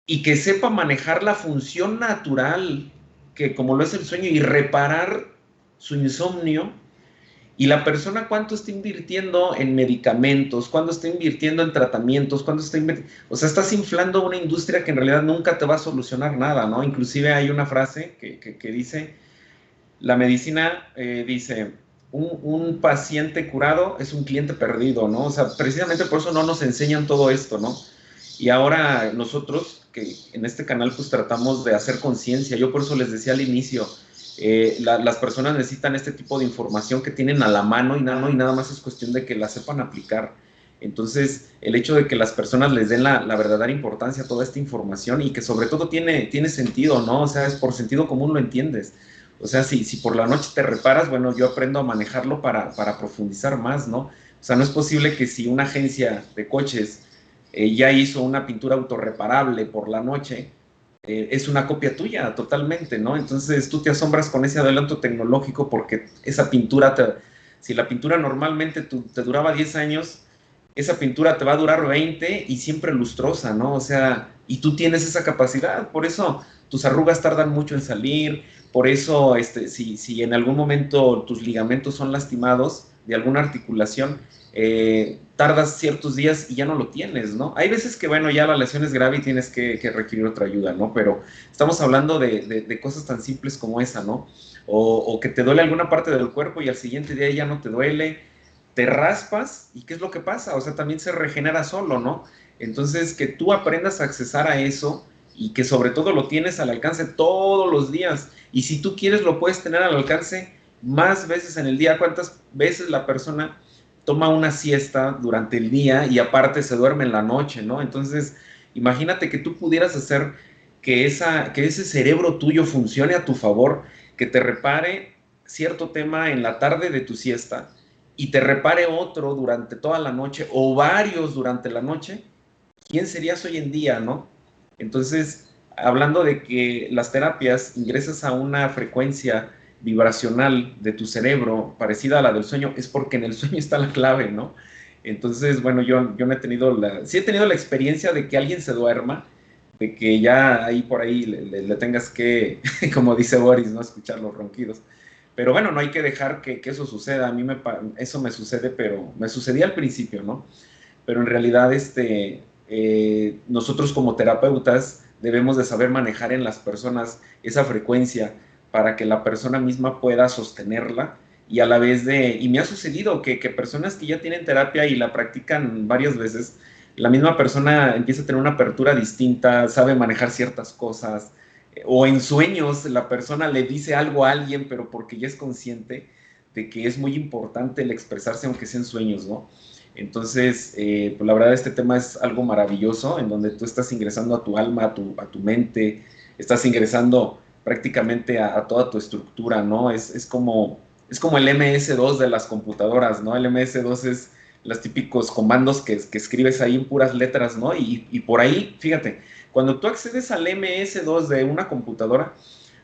y que sepa manejar la función natural, que como lo es el sueño, y reparar su insomnio, y la persona cuánto está invirtiendo en medicamentos, cuánto está invirtiendo en tratamientos, cuánto está invirtiendo, o sea, estás inflando una industria que en realidad nunca te va a solucionar nada, ¿no? Inclusive hay una frase que dice, la medicina dice, un paciente curado es un cliente perdido, ¿no? O sea, precisamente por eso no nos enseñan todo esto, ¿no? Y ahora nosotros, que en este canal pues tratamos de hacer conciencia, yo por eso les decía al inicio, las personas necesitan este tipo de información que tienen a la mano y nada más es cuestión de que la sepan aplicar. Entonces, el hecho de que las personas les den la verdadera importancia a toda esta información y que sobre todo tiene sentido, ¿no? O sea, es por sentido común lo entiendes. O sea, si por la noche te reparas, bueno, yo aprendo a manejarlo para profundizar más, ¿no? O sea, no es posible que si una agencia de coches ya hizo una pintura autorreparable por la noche, es una copia tuya totalmente, ¿no? Entonces tú te asombras con ese adelanto tecnológico porque esa pintura, si la pintura normalmente te duraba 10 años, esa pintura te va a durar 20 y siempre lustrosa, ¿no? O sea, y tú tienes esa capacidad, por eso tus arrugas tardan mucho en salir, por eso si en algún momento tus ligamentos son lastimados de alguna articulación, tardas ciertos días y ya no lo tienes, ¿no? Hay veces que, bueno, ya la lesión es grave y tienes que requerir otra ayuda, ¿no? Pero estamos hablando de cosas tan simples como esa, ¿no? O que te duele alguna parte del cuerpo y al siguiente día ya no te duele, te raspas y ¿qué es lo que pasa? O sea, también se regenera solo, ¿no? Entonces, que tú aprendas a accesar a eso y que sobre todo lo tienes al alcance todos los días Y si tú quieres, lo puedes tener al alcance más veces en el día. ¿Cuántas veces la persona toma una siesta durante el día y aparte se duerme en la noche, ¿no? Entonces, imagínate que tú pudieras hacer que ese cerebro tuyo funcione a tu favor, que te repare cierto tema en la tarde de tu siesta y te repare otro durante toda la noche o varios durante la noche. ¿Quién serías hoy en día, no? Entonces, hablando de que las terapias ingresas a una frecuencia vibracional de tu cerebro parecida a la del sueño, es porque en el sueño está la clave, ¿no? Entonces, bueno, yo no he tenido sí he tenido la experiencia de que alguien se duerma, de que ya ahí por ahí le tengas que, como dice Boris, ¿no? Escuchar los ronquidos. Pero bueno, no hay que dejar que eso suceda. A mí eso me sucede, pero me sucedía al principio, ¿no? Pero en realidad nosotros como terapeutas debemos de saber manejar en las personas esa frecuencia para que la persona misma pueda sostenerla y a la vez y me ha sucedido que personas que ya tienen terapia y la practican varias veces, la misma persona empieza a tener una apertura distinta, sabe manejar ciertas cosas, o en sueños la persona le dice algo a alguien, pero porque ya es consciente de que es muy importante el expresarse aunque sea en sueños, ¿no? Entonces, pues la verdad este tema es algo maravilloso, en donde tú estás ingresando a tu alma, a tu mente, estás ingresando prácticamente a toda tu estructura, ¿no? Es como el MS2 de las computadoras, ¿no? El MS2 es los típicos comandos que escribes ahí en puras letras, ¿no? Y por ahí, fíjate, cuando tú accedes al MS2 de una computadora,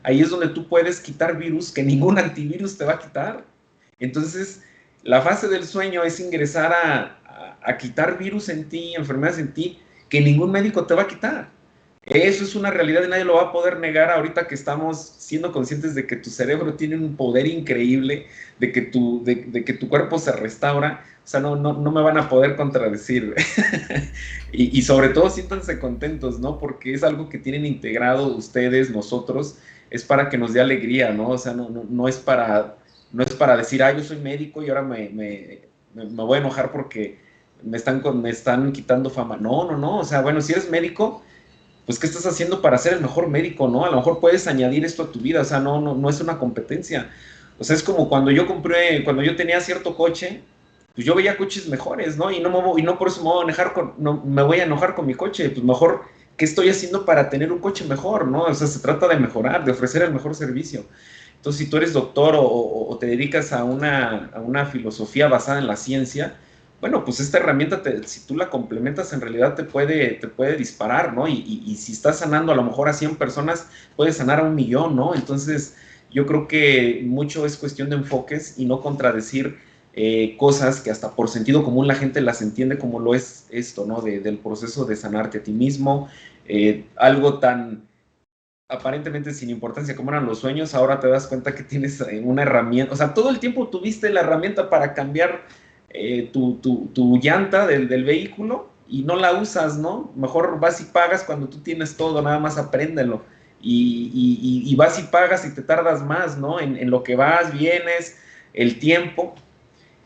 ahí es donde tú puedes quitar virus que ningún antivirus te va a quitar. Entonces, la fase del sueño es ingresar a quitar virus en ti, enfermedades en ti, que ningún médico te va a quitar. Eso es una realidad y nadie lo va a poder negar ahorita que estamos siendo conscientes de que tu cerebro tiene un poder increíble, de que tu cuerpo se restaura. O sea, no me van a poder contradecir. Y sobre todo siéntanse contentos, ¿no? Porque es algo que tienen integrado ustedes, nosotros, es para que nos dé alegría, ¿no? O sea, no es para decir, yo soy médico y ahora me voy a enojar porque me están quitando fama. No, o sea, bueno, si eres médico, pues ¿qué estás haciendo para ser el mejor médico, no? A lo mejor puedes añadir esto a tu vida, o sea, no es una competencia. O sea, es como cuando cuando yo tenía cierto coche, pues yo veía coches mejores, ¿no? Y no por eso me voy a enojar con mi coche, pues mejor, ¿qué estoy haciendo para tener un coche mejor, no? O sea, se trata de mejorar, de ofrecer el mejor servicio. Entonces, si tú eres doctor o te dedicas a una filosofía basada en la ciencia, bueno, pues esta herramienta, si tú la complementas, en realidad te puede disparar, ¿no? Y si estás sanando a lo mejor a 100 personas, puedes sanar a 1 millón, ¿no? Entonces, yo creo que mucho es cuestión de enfoques y no contradecir cosas que hasta por sentido común la gente las entiende como lo es esto, ¿no? Del proceso de sanarte a ti mismo, algo tan aparentemente sin importancia como eran los sueños, ahora te das cuenta que tienes una herramienta, o sea, todo el tiempo tuviste la herramienta para cambiar tu llanta del vehículo y no la usas, ¿no? Mejor vas y pagas cuando tú tienes todo, nada más apréndelo. Y vas y pagas y te tardas más, ¿no? En lo que vas, vienes, el tiempo.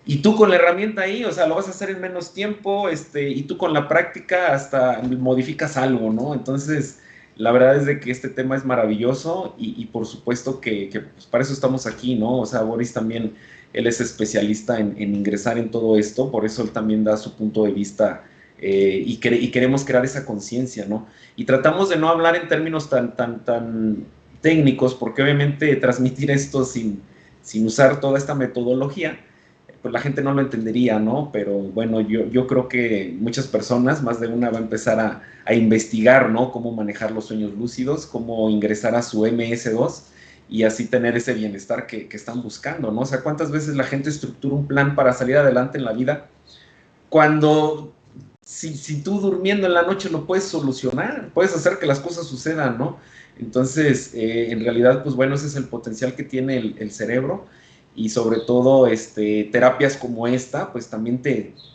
Y tú con la herramienta ahí, o sea, lo vas a hacer en menos tiempo, y tú con la práctica hasta modificas algo, ¿no? Entonces, la verdad es de que este tema es maravilloso y por supuesto que pues para eso estamos aquí, ¿no? O sea, Boris también, él es especialista en ingresar en todo esto, por eso él también da su punto de vista y queremos crear esa conciencia, ¿no? Y tratamos de no hablar en términos tan técnicos, porque obviamente transmitir esto sin usar toda esta metodología, pues la gente no lo entendería, ¿no? Pero bueno, yo creo que muchas personas, más de una, va a empezar a investigar, ¿no? Cómo manejar los sueños lúcidos, cómo ingresar a su MS2 y así tener ese bienestar que están buscando, ¿no? O sea, ¿cuántas veces la gente estructura un plan para salir adelante en la vida cuando si tú durmiendo en la noche lo puedes solucionar, puedes hacer que las cosas sucedan, ¿no? Entonces, en realidad, pues bueno, ese es el potencial que tiene el cerebro y sobre todo terapias como esta, pues también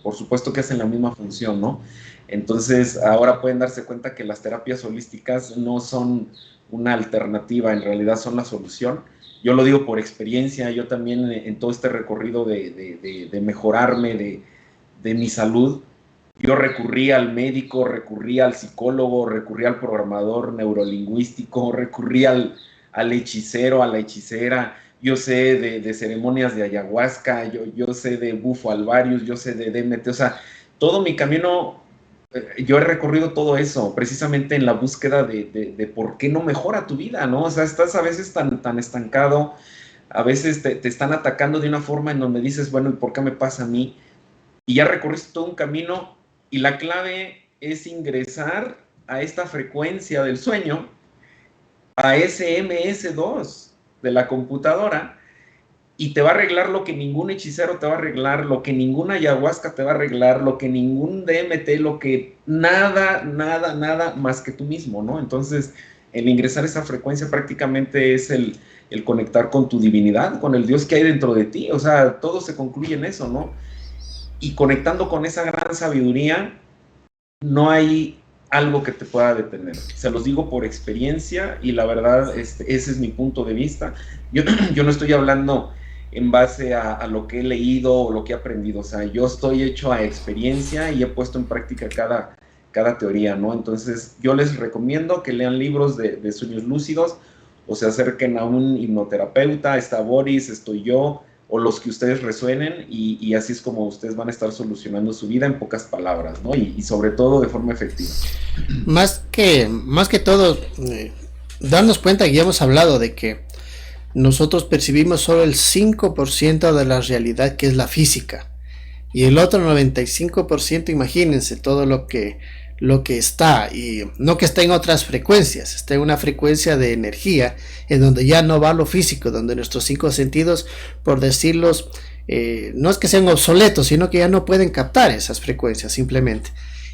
por supuesto que hacen la misma función, ¿no? Entonces, ahora pueden darse cuenta que las terapias holísticas no son una alternativa, en realidad son la solución. Yo lo digo por experiencia, yo también en todo este recorrido de mejorarme, de mi salud, yo recurrí al médico, recurrí al psicólogo, recurrí al programador neurolingüístico, recurrí al hechicero, a la hechicera, yo sé de ceremonias de ayahuasca, yo sé de bufo alvarius, yo sé de DMT, o sea, todo mi camino, yo he recorrido todo eso, precisamente en la búsqueda de por qué no mejora tu vida, ¿no? O sea, estás a veces tan estancado, a veces te están atacando de una forma en donde dices, bueno, ¿y por qué me pasa a mí? Y ya recorriste todo un camino y la clave es ingresar a esta frecuencia del sueño, a ese MS2 de la computadora, y te va a arreglar lo que ningún hechicero te va a arreglar, lo que ninguna ayahuasca te va a arreglar, lo que ningún DMT, lo que nada más que tú mismo, ¿no? Entonces, el ingresar a esa frecuencia prácticamente es el conectar con tu divinidad, con el Dios que hay dentro de ti, o sea, todo se concluye en eso, ¿no? Y conectando con esa gran sabiduría, no hay algo que te pueda detener. Se los digo por experiencia y la verdad, ese es mi punto de vista. Yo no estoy hablando en base a lo que he leído o lo que he aprendido, o sea, yo estoy hecho a experiencia y he puesto en práctica cada teoría, ¿no? Entonces, yo les recomiendo que lean libros de sueños lúcidos o se acerquen a un hipnoterapeuta, está Boris, estoy yo, o los que ustedes resuenen, y así es como ustedes van a estar solucionando su vida en pocas palabras, ¿no? Y sobre todo de forma efectiva. Más que todo, darnos cuenta, y hemos hablado de que nosotros percibimos solo el 5% de la realidad, que es la física, y el otro 95%, imagínense todo lo que está, y no que está en otras frecuencias, está en una frecuencia de energía en donde ya no va lo físico, donde nuestros 5 sentidos, por decirlos, no es que sean obsoletos, sino que ya no pueden captar esas frecuencias simplemente.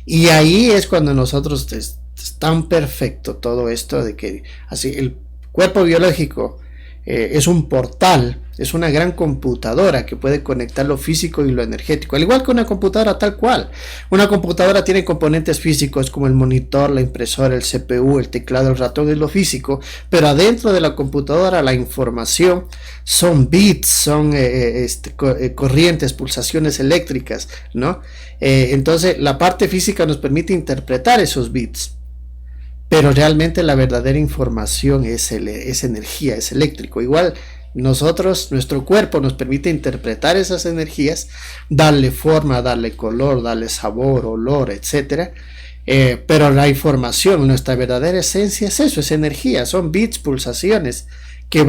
Y ahí es cuando nosotros es tan perfecto todo esto de que así el cuerpo biológico es un portal, es una gran computadora que puede conectar lo físico y lo energético, al igual que una computadora tal cual. Una computadora tiene componentes físicos como el monitor, la impresora, el CPU, el teclado, el ratón, es lo físico, pero adentro de la computadora la información son bits, son corrientes, pulsaciones eléctricas, ¿no? Entonces la parte física nos permite interpretar esos bits, pero realmente la verdadera información es energía, es eléctrico. Igual nosotros, nuestro cuerpo nos permite interpretar esas energías, darle forma, darle color, darle sabor, olor, etcétera. Pero la información, nuestra verdadera esencia es eso, es energía, son bits, pulsaciones que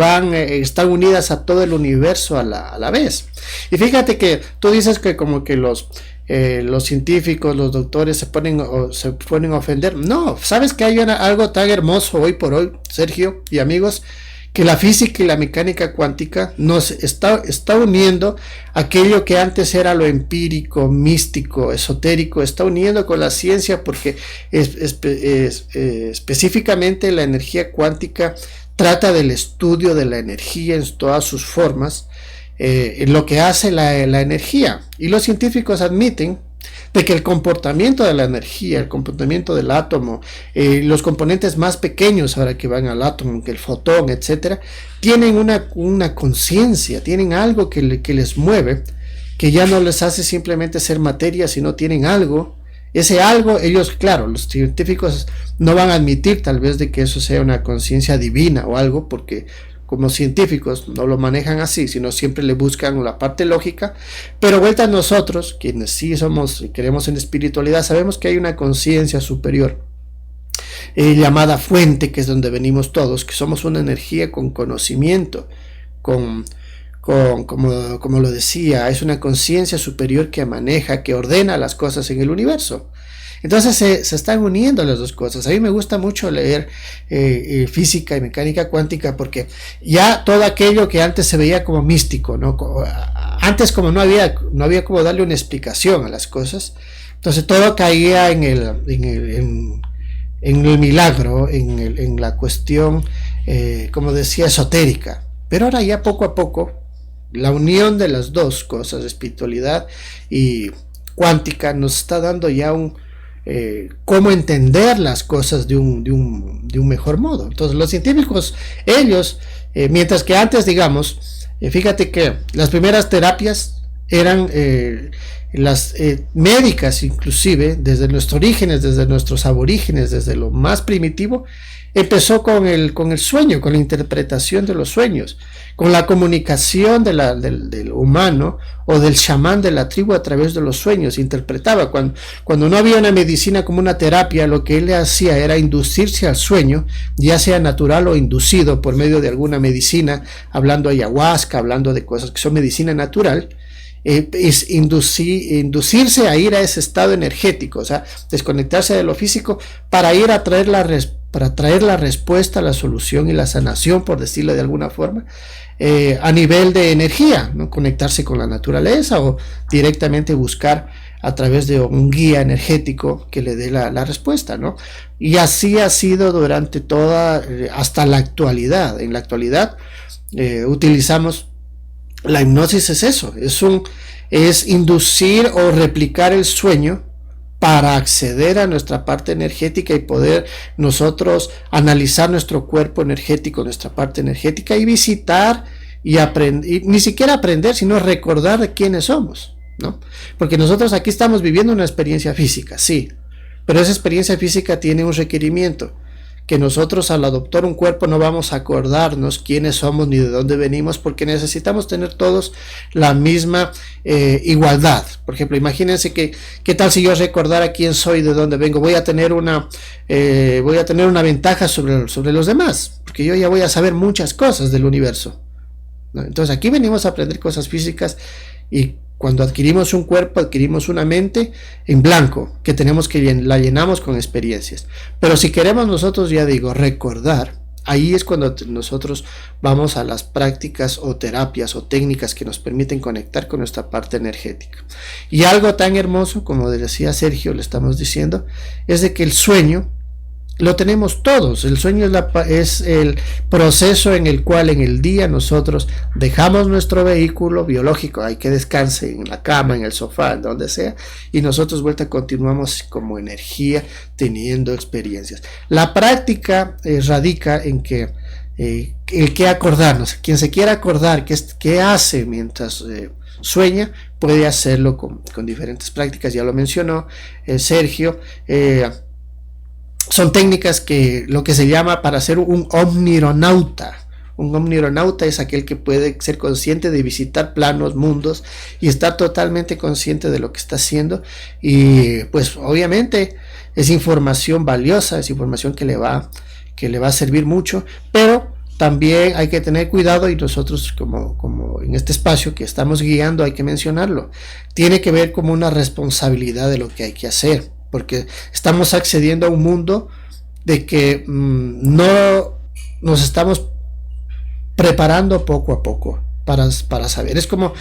están unidas a todo el universo a la vez. Y fíjate que tú dices que como que los científicos, los doctores se ponen a ofender. No, sabes que hay algo tan hermoso hoy por hoy, Sergio y amigos, que la física y la mecánica cuántica nos está uniendo aquello que antes era lo empírico, místico, esotérico, está uniendo con la ciencia, porque específicamente la energía cuántica trata del estudio de la energía en todas sus formas, lo que hace la energía, y los científicos admiten de que el comportamiento de la energía, el comportamiento del átomo, los componentes más pequeños ahora que van al átomo, que el fotón, etcétera, tienen una conciencia, tienen algo que les mueve, que ya no les hace simplemente ser materia, sino tienen algo. Ese algo, ellos, claro, los científicos no van a admitir tal vez de que eso sea una conciencia divina o algo, porque como científicos no lo manejan así, sino siempre le buscan la parte lógica. Pero vuelta a nosotros, quienes sí somos y creemos en espiritualidad, sabemos que hay una conciencia superior, llamada fuente, que es donde venimos todos, que somos una energía con conocimiento, como lo decía, es una conciencia superior que maneja, que ordena las cosas en el universo. Entonces se están uniendo las dos cosas. A mí me gusta mucho leer física y mecánica cuántica, porque ya todo aquello que antes se veía como místico, ¿no? Antes, como no había como darle una explicación a las cosas, entonces todo caía en el milagro, en la cuestión, como decía, esotérica. Pero ahora ya poco a poco la unión de las dos cosas, espiritualidad y cuántica, nos está dando ya cómo entender las cosas de un mejor modo. Entonces los científicos, ellos, mientras que antes, digamos, fíjate que las primeras terapias eran las médicas, inclusive desde nuestros orígenes, desde nuestros aborígenes, desde lo más primitivo, empezó con el sueño, con la interpretación de los sueños, con la comunicación del humano o del chamán de la tribu a través de los sueños. Interpretaba cuando no había una medicina como una terapia, lo que él le hacía era inducirse al sueño, ya sea natural o inducido por medio de alguna medicina, hablando ayahuasca, hablando de cosas que son medicina natural. Es inducirse a ir a ese estado energético, o sea, desconectarse de lo físico para ir a traer para traer la respuesta, la solución y la sanación, por decirlo de alguna forma, a nivel de energía, ¿no? Conectarse con la naturaleza o directamente buscar a través de un guía energético que le dé la respuesta, ¿no? Y así ha sido durante hasta la actualidad. En la actualidad utilizamos la hipnosis, es eso, es inducir o replicar el sueño para acceder a nuestra parte energética y poder nosotros analizar nuestro cuerpo energético, nuestra parte energética, y visitar y aprender, y ni siquiera aprender, sino recordar de quiénes somos, ¿no? Porque nosotros aquí estamos viviendo una experiencia física, sí, pero esa experiencia física tiene un requerimiento, que nosotros al adoptar un cuerpo no vamos a acordarnos quiénes somos ni de dónde venimos, porque necesitamos tener todos la misma igualdad. Por ejemplo, imagínense qué tal si yo recordara quién soy, de dónde vengo. Voy a tener una ventaja sobre los demás, porque yo ya voy a saber muchas cosas del universo, ¿no? Entonces aquí venimos a aprender cosas físicas, y cuando adquirimos un cuerpo, adquirimos una mente en blanco, que la llenamos con experiencias. Pero si queremos nosotros, ya digo, recordar, ahí es cuando nosotros vamos a las prácticas o terapias o técnicas que nos permiten conectar con nuestra parte energética. Y algo tan hermoso, como decía Sergio, le estamos diciendo, es de que el sueño lo tenemos todos. El sueño es el proceso en el cual en el día nosotros dejamos nuestro vehículo biológico, hay que descanse en la cama, en el sofá, donde sea, y nosotros continuamos como energía teniendo experiencias. La práctica radica en que el que acordarnos, quien se quiera acordar qué hace mientras sueña, puede hacerlo con diferentes prácticas. Ya lo mencionó Sergio. Son técnicas que lo que se llama para ser un omnironauta. Un omnironauta es aquel que puede ser consciente de visitar planos, mundos, y estar totalmente consciente de lo que está haciendo. Y pues obviamente es información valiosa, es información que le va a servir mucho, pero también hay que tener cuidado, y nosotros como en este espacio que estamos guiando hay que mencionarlo. Tiene que ver como una responsabilidad de lo que hay que hacer, porque estamos accediendo a un mundo de que no nos estamos preparando poco a poco para saber. Es como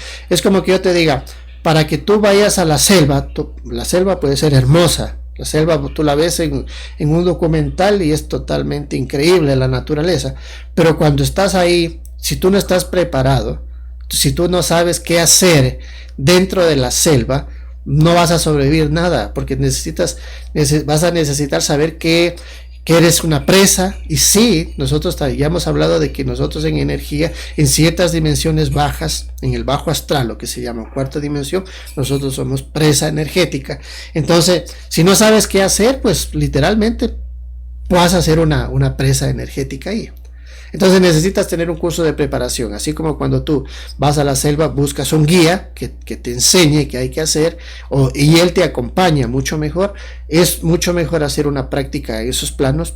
que yo te diga, para que tú vayas a la selva, la selva puede ser hermosa, la selva tú la ves en un documental y es totalmente increíble la naturaleza, pero cuando estás ahí, si tú no estás preparado, si tú no sabes qué hacer dentro de la selva, no vas a sobrevivir nada, porque vas a necesitar saber que eres una presa. Y sí, nosotros ya hemos hablado de que nosotros en energía, en ciertas dimensiones bajas, en el bajo astral, lo que se llama cuarta dimensión, nosotros somos presa energética. Entonces, si no sabes qué hacer, pues literalmente vas a ser una presa energética ahí. Entonces necesitas tener un curso de preparación, así como cuando tú vas a la selva buscas un guía que te enseñe qué hay que hacer, y él te acompaña mucho mejor. Es mucho mejor hacer una práctica en esos planos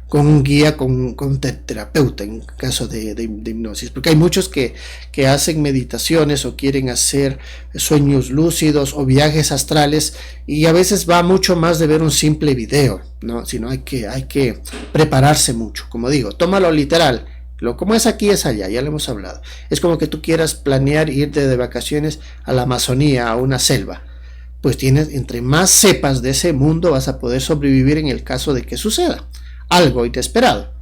con un guía, con un terapeuta en caso de hipnosis, porque hay muchos que hacen meditaciones o quieren hacer sueños lúcidos o viajes astrales, y a veces va mucho más de ver un simple video, ¿no? Sino hay que prepararse mucho. Como digo, tómalo literal, como es aquí es allá, ya lo hemos hablado. Es como que tú quieras planear irte de vacaciones a la Amazonía, a una selva. Pues entre más sepas de ese mundo, vas a poder sobrevivir en el caso de que suceda algo inesperado.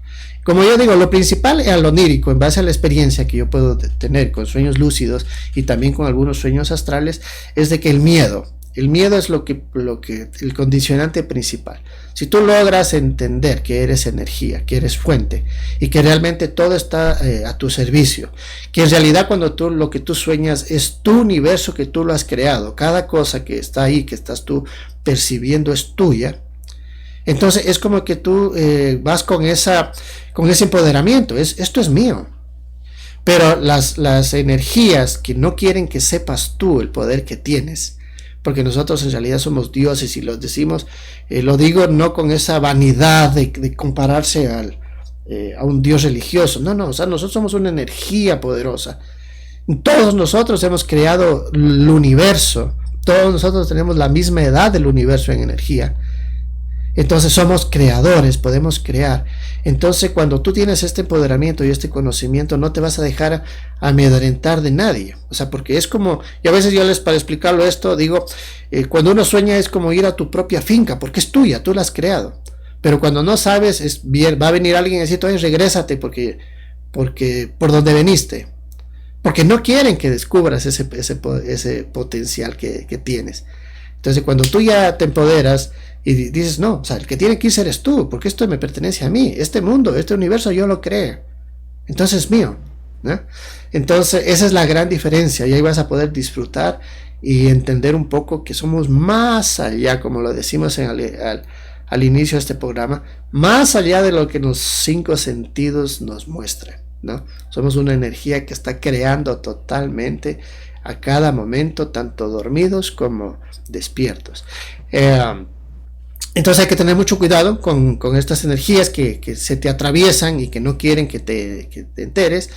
Como yo digo, lo principal es lo onírico, en base a la experiencia que yo puedo tener con sueños lúcidos y también con algunos sueños astrales, es de que el miedo es el condicionante principal. Si tú logras entender que eres energía, que eres fuente y que realmente todo está a tu servicio, que en realidad cuando lo que tú sueñas es tu universo, que tú lo has creado, cada cosa que está ahí, que estás tú percibiendo es tuya. Entonces es como que tú vas con ese empoderamiento, esto es mío. Pero las energías que no quieren que sepas tú el poder que tienes, porque nosotros en realidad somos dioses y los decimos, lo digo no con esa vanidad de compararse a un dios religioso, no, o sea, nosotros somos una energía poderosa. Todos nosotros hemos creado el universo, todos nosotros tenemos la misma edad del universo en energía. Entonces somos creadores, podemos crear. Entonces cuando tú tienes este empoderamiento y este conocimiento, no te vas a dejar amedrentar de nadie. O sea, porque es como, y a veces para explicarlo esto, digo, cuando uno sueña es como ir a tu propia finca, porque es tuya, tú la has creado. Pero cuando no sabes, va a venir alguien y decir, oye, regrésate porque por donde veniste. Porque no quieren que descubras ese potencial que tienes. Entonces cuando tú ya te empoderas y dices, no, o sea, el que tiene que irse eres tú, porque esto me pertenece a mí, este mundo, este universo yo lo creé, entonces es mío, ¿no? Entonces esa es la gran diferencia, y ahí vas a poder disfrutar y entender un poco que somos más allá, como lo decimos al inicio de este programa, más allá de lo que los 5 sentidos nos muestran, ¿no? Somos una energía que está creando totalmente a cada momento, tanto dormidos como despiertos. Entonces hay que tener mucho cuidado con estas energías que se te atraviesan y que no quieren que te enteres,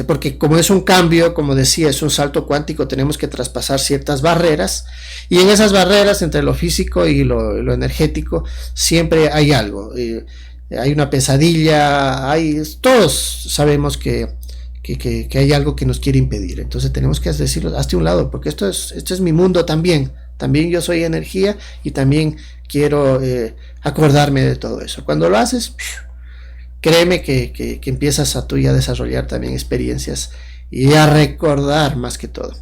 porque como es un cambio, como decía, es un salto cuántico, tenemos que traspasar ciertas barreras, y en esas barreras entre lo físico y lo energético siempre hay algo, hay una pesadilla, todos sabemos que hay algo que nos quiere impedir. Entonces tenemos que decirlo, hazte un lado, porque esto es mi mundo también yo soy energía y también quiero acordarme de todo eso. Cuando lo haces, créeme que empiezas a tú ya desarrollar también experiencias y a recordar más que todo,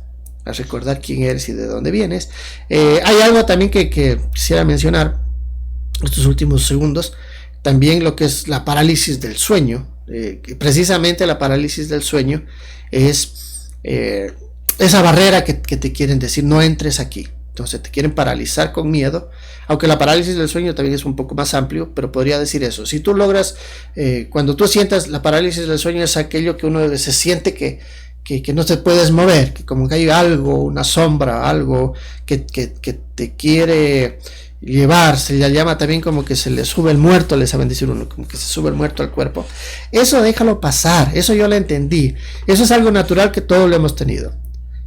a recordar quién eres y de dónde vienes. Hay algo también que quisiera mencionar estos últimos segundos, también lo que es la parálisis del sueño. Precisamente la parálisis del sueño es esa barrera que te quieren decir, no entres aquí. Entonces te quieren paralizar con miedo, aunque la parálisis del sueño también es un poco más amplio, pero podría decir eso. Si tú logras, cuando tú sientas la parálisis del sueño, es aquello que uno se siente que no te puedes mover, que como que hay algo, una sombra, algo que te quiere llevar, se le llama también como que se le sube el muerto, le saben decir uno, como que se sube el muerto al cuerpo. Eso déjalo pasar, eso yo lo entendí, eso es algo natural que todos lo hemos tenido.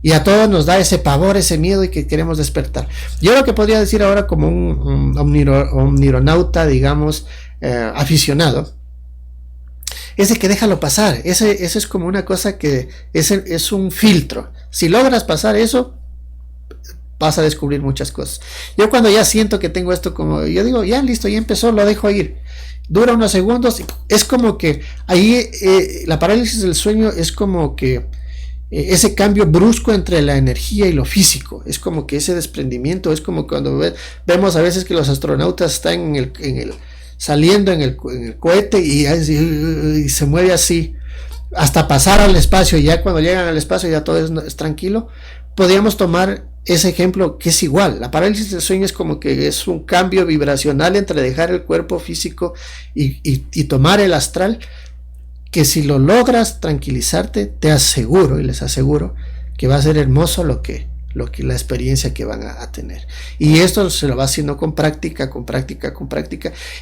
Y a todos nos da ese pavor, ese miedo y que queremos despertar. Yo lo que podría decir ahora como un omnironauta, digamos, aficionado, es de que déjalo pasar. Ese es como una cosa que es un filtro. Si logras pasar eso, vas a descubrir muchas cosas. Yo cuando ya siento que tengo esto, como yo digo, ya listo, ya empezó, lo dejo ir. Dura unos segundos, es como que ahí la parálisis del sueño es como que ese cambio brusco entre la energía y lo físico, es como que ese desprendimiento, es como cuando vemos a veces que los astronautas están saliendo en el cohete y se mueve así hasta pasar al espacio, y ya cuando llegan al espacio ya todo es tranquilo. Podríamos tomar ese ejemplo que es igual. La parálisis del sueño es como que es un cambio vibracional entre dejar el cuerpo físico y tomar el astral, que si lo logras tranquilizarte, te aseguro y les aseguro que va a ser hermoso la experiencia que van a tener. Y esto se lo va haciendo con práctica,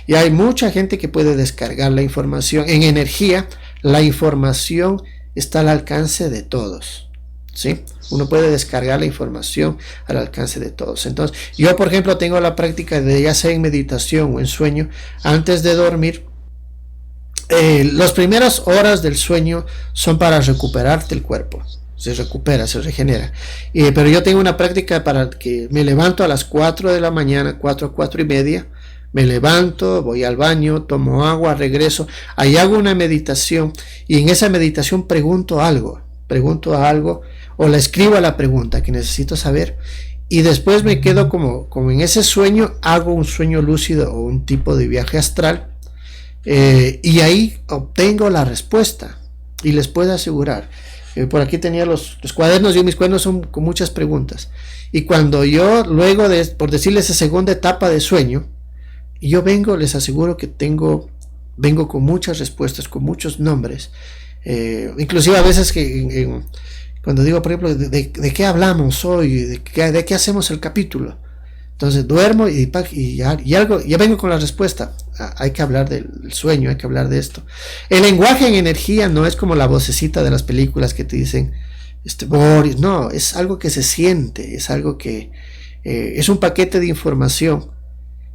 y hay mucha gente que puede descargar la información en energía. La información está al alcance de todos, ¿sí? Uno puede descargar la información al alcance de todos. Entonces, yo por ejemplo tengo la práctica de, ya sea en meditación o en sueño, antes de dormir, las primeras horas del sueño son para recuperarte el cuerpo. Se recupera, se regenera. Pero yo tengo una práctica para que me levanto a las 4 de la mañana, 4:30, me levanto, voy al baño, tomo agua, regreso, ahí hago una meditación, y en esa meditación pregunto algo, o le escribo a la pregunta que necesito saber, y después me quedo como en ese sueño, hago un sueño lúcido o un tipo de viaje astral. Y ahí obtengo la respuesta, y les puedo asegurar, por aquí tenía los cuadernos, y mis cuadernos son con muchas preguntas, y cuando yo luego por decirles esa segunda etapa de sueño, Y yo vengo, les aseguro que vengo con muchas respuestas, con muchos nombres. Inclusive a veces cuando digo, por ejemplo, de qué hablamos hoy, de qué hacemos el capítulo. Entonces duermo y algo, ya vengo con la respuesta. Hay que hablar del sueño, hay que hablar de esto. El lenguaje en energía no es como la vocecita de las películas que te dicen, Boris, no, es algo que se siente, es algo que es un paquete de información.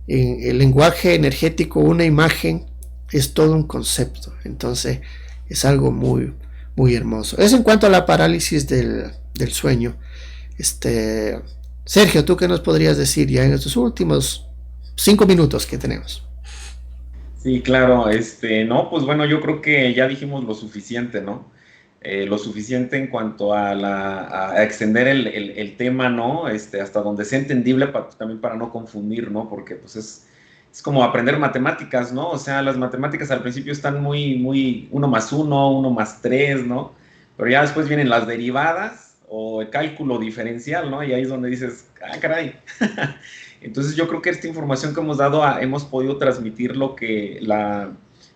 En el lenguaje energético, una imagen es todo un concepto. Entonces es algo muy, muy hermoso. Es en cuanto a la parálisis del sueño. Sergio, ¿tú qué nos podrías decir ya en estos últimos 5 minutos que tenemos? Sí, claro, no, pues bueno, yo creo que ya dijimos lo suficiente, ¿no? Lo suficiente en cuanto a extender el tema, ¿no? Hasta donde sea entendible también para no confundir, ¿no? Porque pues es como aprender matemáticas, ¿no? O sea, las matemáticas al principio están muy, muy 1+1, 1+3, ¿no? Pero ya después vienen las derivadas o el cálculo diferencial, ¿no? Y ahí es donde dices, ah, caray. Entonces yo creo que esta información que hemos dado, hemos podido transmitir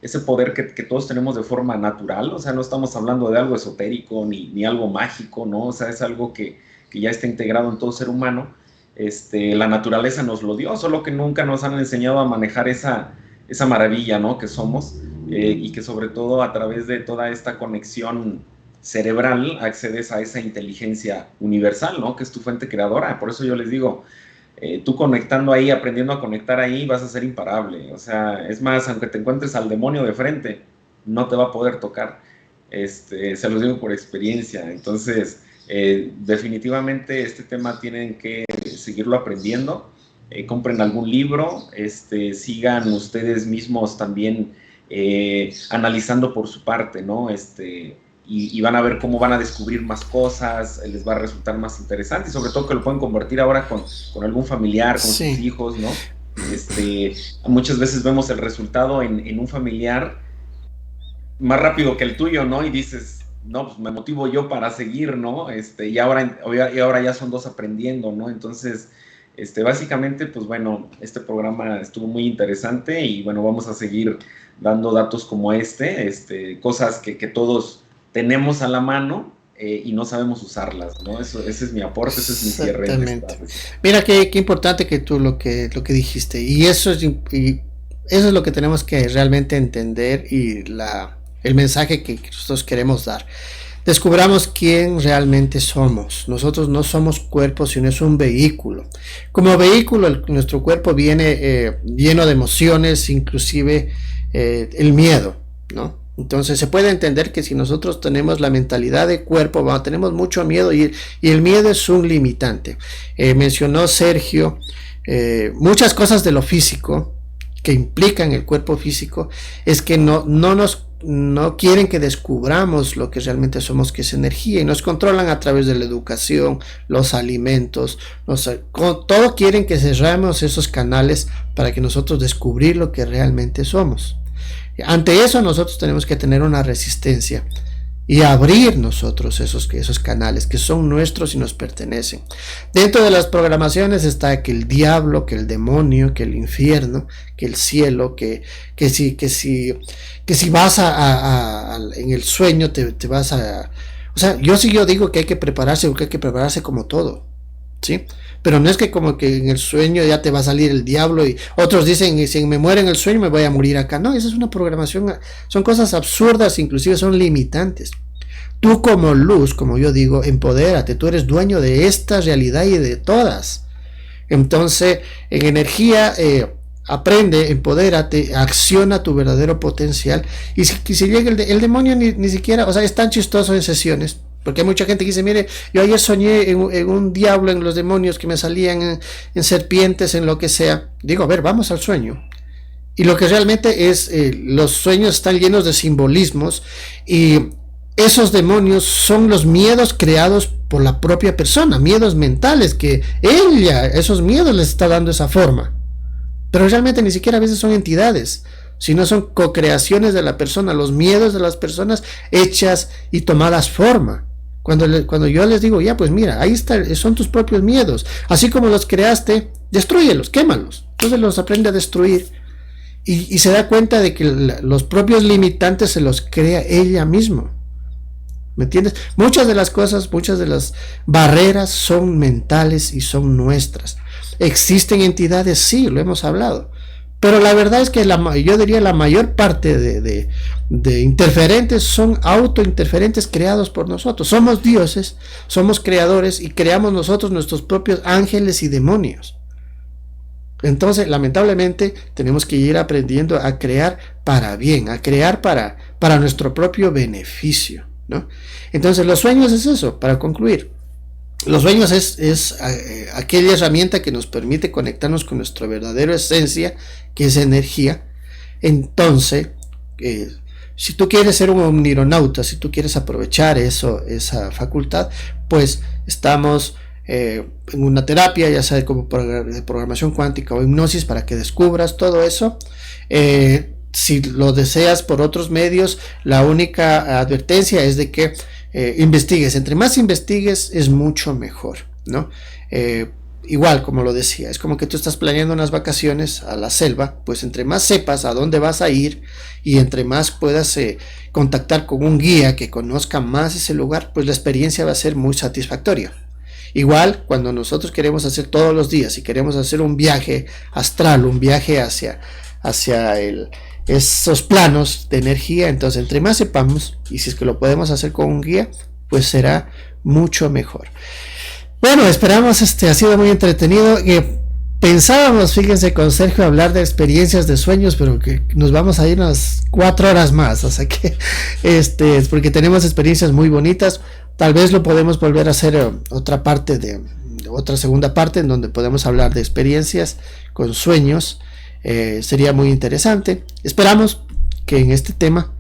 ese poder que todos tenemos de forma natural. O sea, no estamos hablando de algo esotérico ni algo mágico, ¿no? O sea, es algo que ya está integrado en todo ser humano. La naturaleza nos lo dio, solo que nunca nos han enseñado a manejar esa maravilla, ¿no? Que somos, y que sobre todo a través de toda esta conexión cerebral accedes a esa inteligencia universal, ¿no? Que es tu fuente creadora. Por eso yo les digo, tú conectando ahí, aprendiendo a conectar ahí, vas a ser imparable. O sea, es más, aunque te encuentres al demonio de frente, no te va a poder tocar. Se los digo por experiencia. Entonces, definitivamente este tema tienen que seguirlo aprendiendo. Compren algún libro, sigan ustedes mismos también analizando por su parte, ¿no? Y van a ver cómo van a descubrir más cosas, les va a resultar más interesante, y sobre todo que lo pueden convertir ahora con algún familiar, con sus hijos, ¿no? Muchas veces vemos el resultado en un familiar más rápido que el tuyo, ¿no? Y dices, no, pues me motivo yo para seguir, ¿no? Y ahora ya son 2 aprendiendo, ¿no? Entonces, básicamente, pues bueno, este programa estuvo muy interesante y bueno, vamos a seguir dando datos como cosas que todos tenemos a la mano y no sabemos usarlas, ¿no? Ese es mi aporte, ese es mi cierre. Exactamente. Mira qué importante que tú lo que dijiste, y eso es lo que tenemos que realmente entender, y el mensaje que nosotros queremos dar. Descubramos quién realmente somos. Nosotros no somos cuerpo, sino es un vehículo. Como vehículo, nuestro cuerpo viene lleno de emociones, inclusive el miedo, ¿no? Entonces se puede entender que si nosotros tenemos la mentalidad de cuerpo, tenemos mucho miedo, y el miedo es un limitante. Mencionó Sergio muchas cosas de lo físico que implican el cuerpo físico, es que no quieren que descubramos lo que realmente somos, que es energía, y nos controlan a través de la educación, los alimentos, todo quieren que cerramos esos canales para que nosotros descubrir lo que realmente somos. Ante eso nosotros tenemos que tener una resistencia y abrir nosotros esos canales que son nuestros y nos pertenecen. Dentro de las programaciones está que el diablo, que el demonio, que el infierno, que el cielo, que si vas en el sueño te vas a... O sea, yo digo que hay que prepararse, porque hay que prepararse como todo, ¿sí? Pero no es que como que en el sueño ya te va a salir el diablo, y otros dicen, si me muero en el sueño me voy a morir acá. No, esa es una programación, son cosas absurdas, inclusive son limitantes. Tú como luz, como yo digo, empodérate, tú eres dueño de esta realidad y de todas. Entonces, en energía, aprende, empodérate, acciona tu verdadero potencial, y si llega el demonio ni siquiera, o sea, es tan chistoso en sesiones, porque hay mucha gente que dice, mire, yo ayer soñé en un diablo, en los demonios que me salían en serpientes, en lo que sea. Digo, a ver, vamos al sueño. Y lo que realmente es, los sueños están llenos de simbolismos, y esos demonios son los miedos creados por la propia persona, miedos mentales, que esos miedos les está dando esa forma. Pero realmente ni siquiera a veces son entidades, sino son co-creaciones de la persona, los miedos de las personas hechas y tomadas forma. Cuando yo les digo, ya pues mira, ahí está, son tus propios miedos, así como los creaste, destrúyelos, quémalos. Entonces los aprende a destruir y se da cuenta de que los propios limitantes se los crea ella misma. ¿Me entiendes? Muchas de las cosas, muchas de las barreras son mentales y son nuestras. Existen entidades, sí, lo hemos hablado. Pero la verdad es que yo diría la mayor parte de interferentes son autointerferentes creados por nosotros. Somos dioses, somos creadores y creamos nosotros nuestros propios ángeles y demonios. Entonces, lamentablemente, tenemos que ir aprendiendo a crear para bien, a crear para nuestro propio beneficio, ¿no? Entonces, los sueños es eso, para concluir. Los sueños es aquella herramienta que nos permite conectarnos con nuestra verdadera esencia, que es energía. Entonces, si tú quieres ser un omnironauta, si tú quieres aprovechar esa facultad, pues estamos en una terapia, ya sea como de programación cuántica o hipnosis, para que descubras todo eso. Si lo deseas por otros medios, la única advertencia es de que investigues. Entre más investigues es mucho mejor, ¿no? Igual, como lo decía, es como que tú estás planeando unas vacaciones a la selva. Pues entre más sepas a dónde vas a ir y entre más puedas contactar con un guía que conozca más ese lugar, pues la experiencia va a ser muy satisfactoria. Igual, cuando nosotros queremos hacer todos los días y queremos hacer un viaje astral, un viaje hacia esos planos de energía, entonces entre más sepamos, y si es que lo podemos hacer con un guía, pues será mucho mejor. Bueno, esperamos, ha sido muy entretenido. Pensábamos, fíjense, con Sergio hablar de experiencias de sueños, pero que nos vamos a ir unas 4 horas más, o sea que es porque tenemos experiencias muy bonitas. Tal vez lo podemos volver a hacer otra segunda parte en donde podemos hablar de experiencias con sueños. Sería muy interesante. Esperamos que en este tema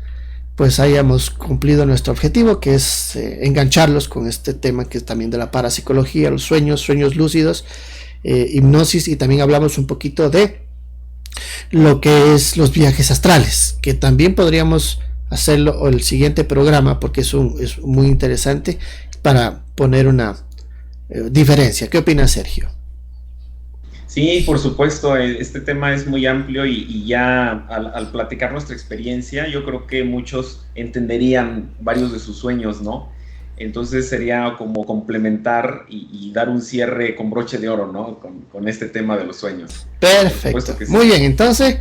pues hayamos cumplido nuestro objetivo, que es engancharlos con este tema que es también de la parapsicología, los sueños lúcidos, hipnosis, y también hablamos un poquito de lo que es los viajes astrales, que también podríamos hacerlo el siguiente programa, porque es muy interesante para poner una diferencia. ¿Qué opina Sergio? Sí, por supuesto, este tema es muy amplio y ya al platicar nuestra experiencia, yo creo que muchos entenderían varios de sus sueños, ¿no? Entonces sería como complementar y dar un cierre con broche de oro, ¿no? Con este tema de los sueños. Perfecto, Que sí. Muy bien, entonces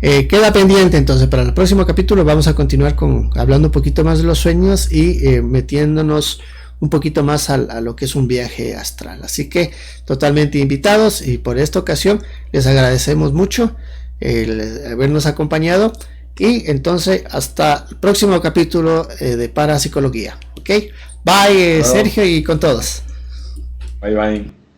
queda pendiente. Entonces para el próximo capítulo vamos a continuar hablando un poquito más de los sueños y metiéndonos un poquito más a lo que es un viaje astral. Así que totalmente invitados, y por esta ocasión les agradecemos mucho el habernos acompañado, y entonces hasta el próximo capítulo de Parapsicología. Ok, bye Sergio, y con todos. Bye bye.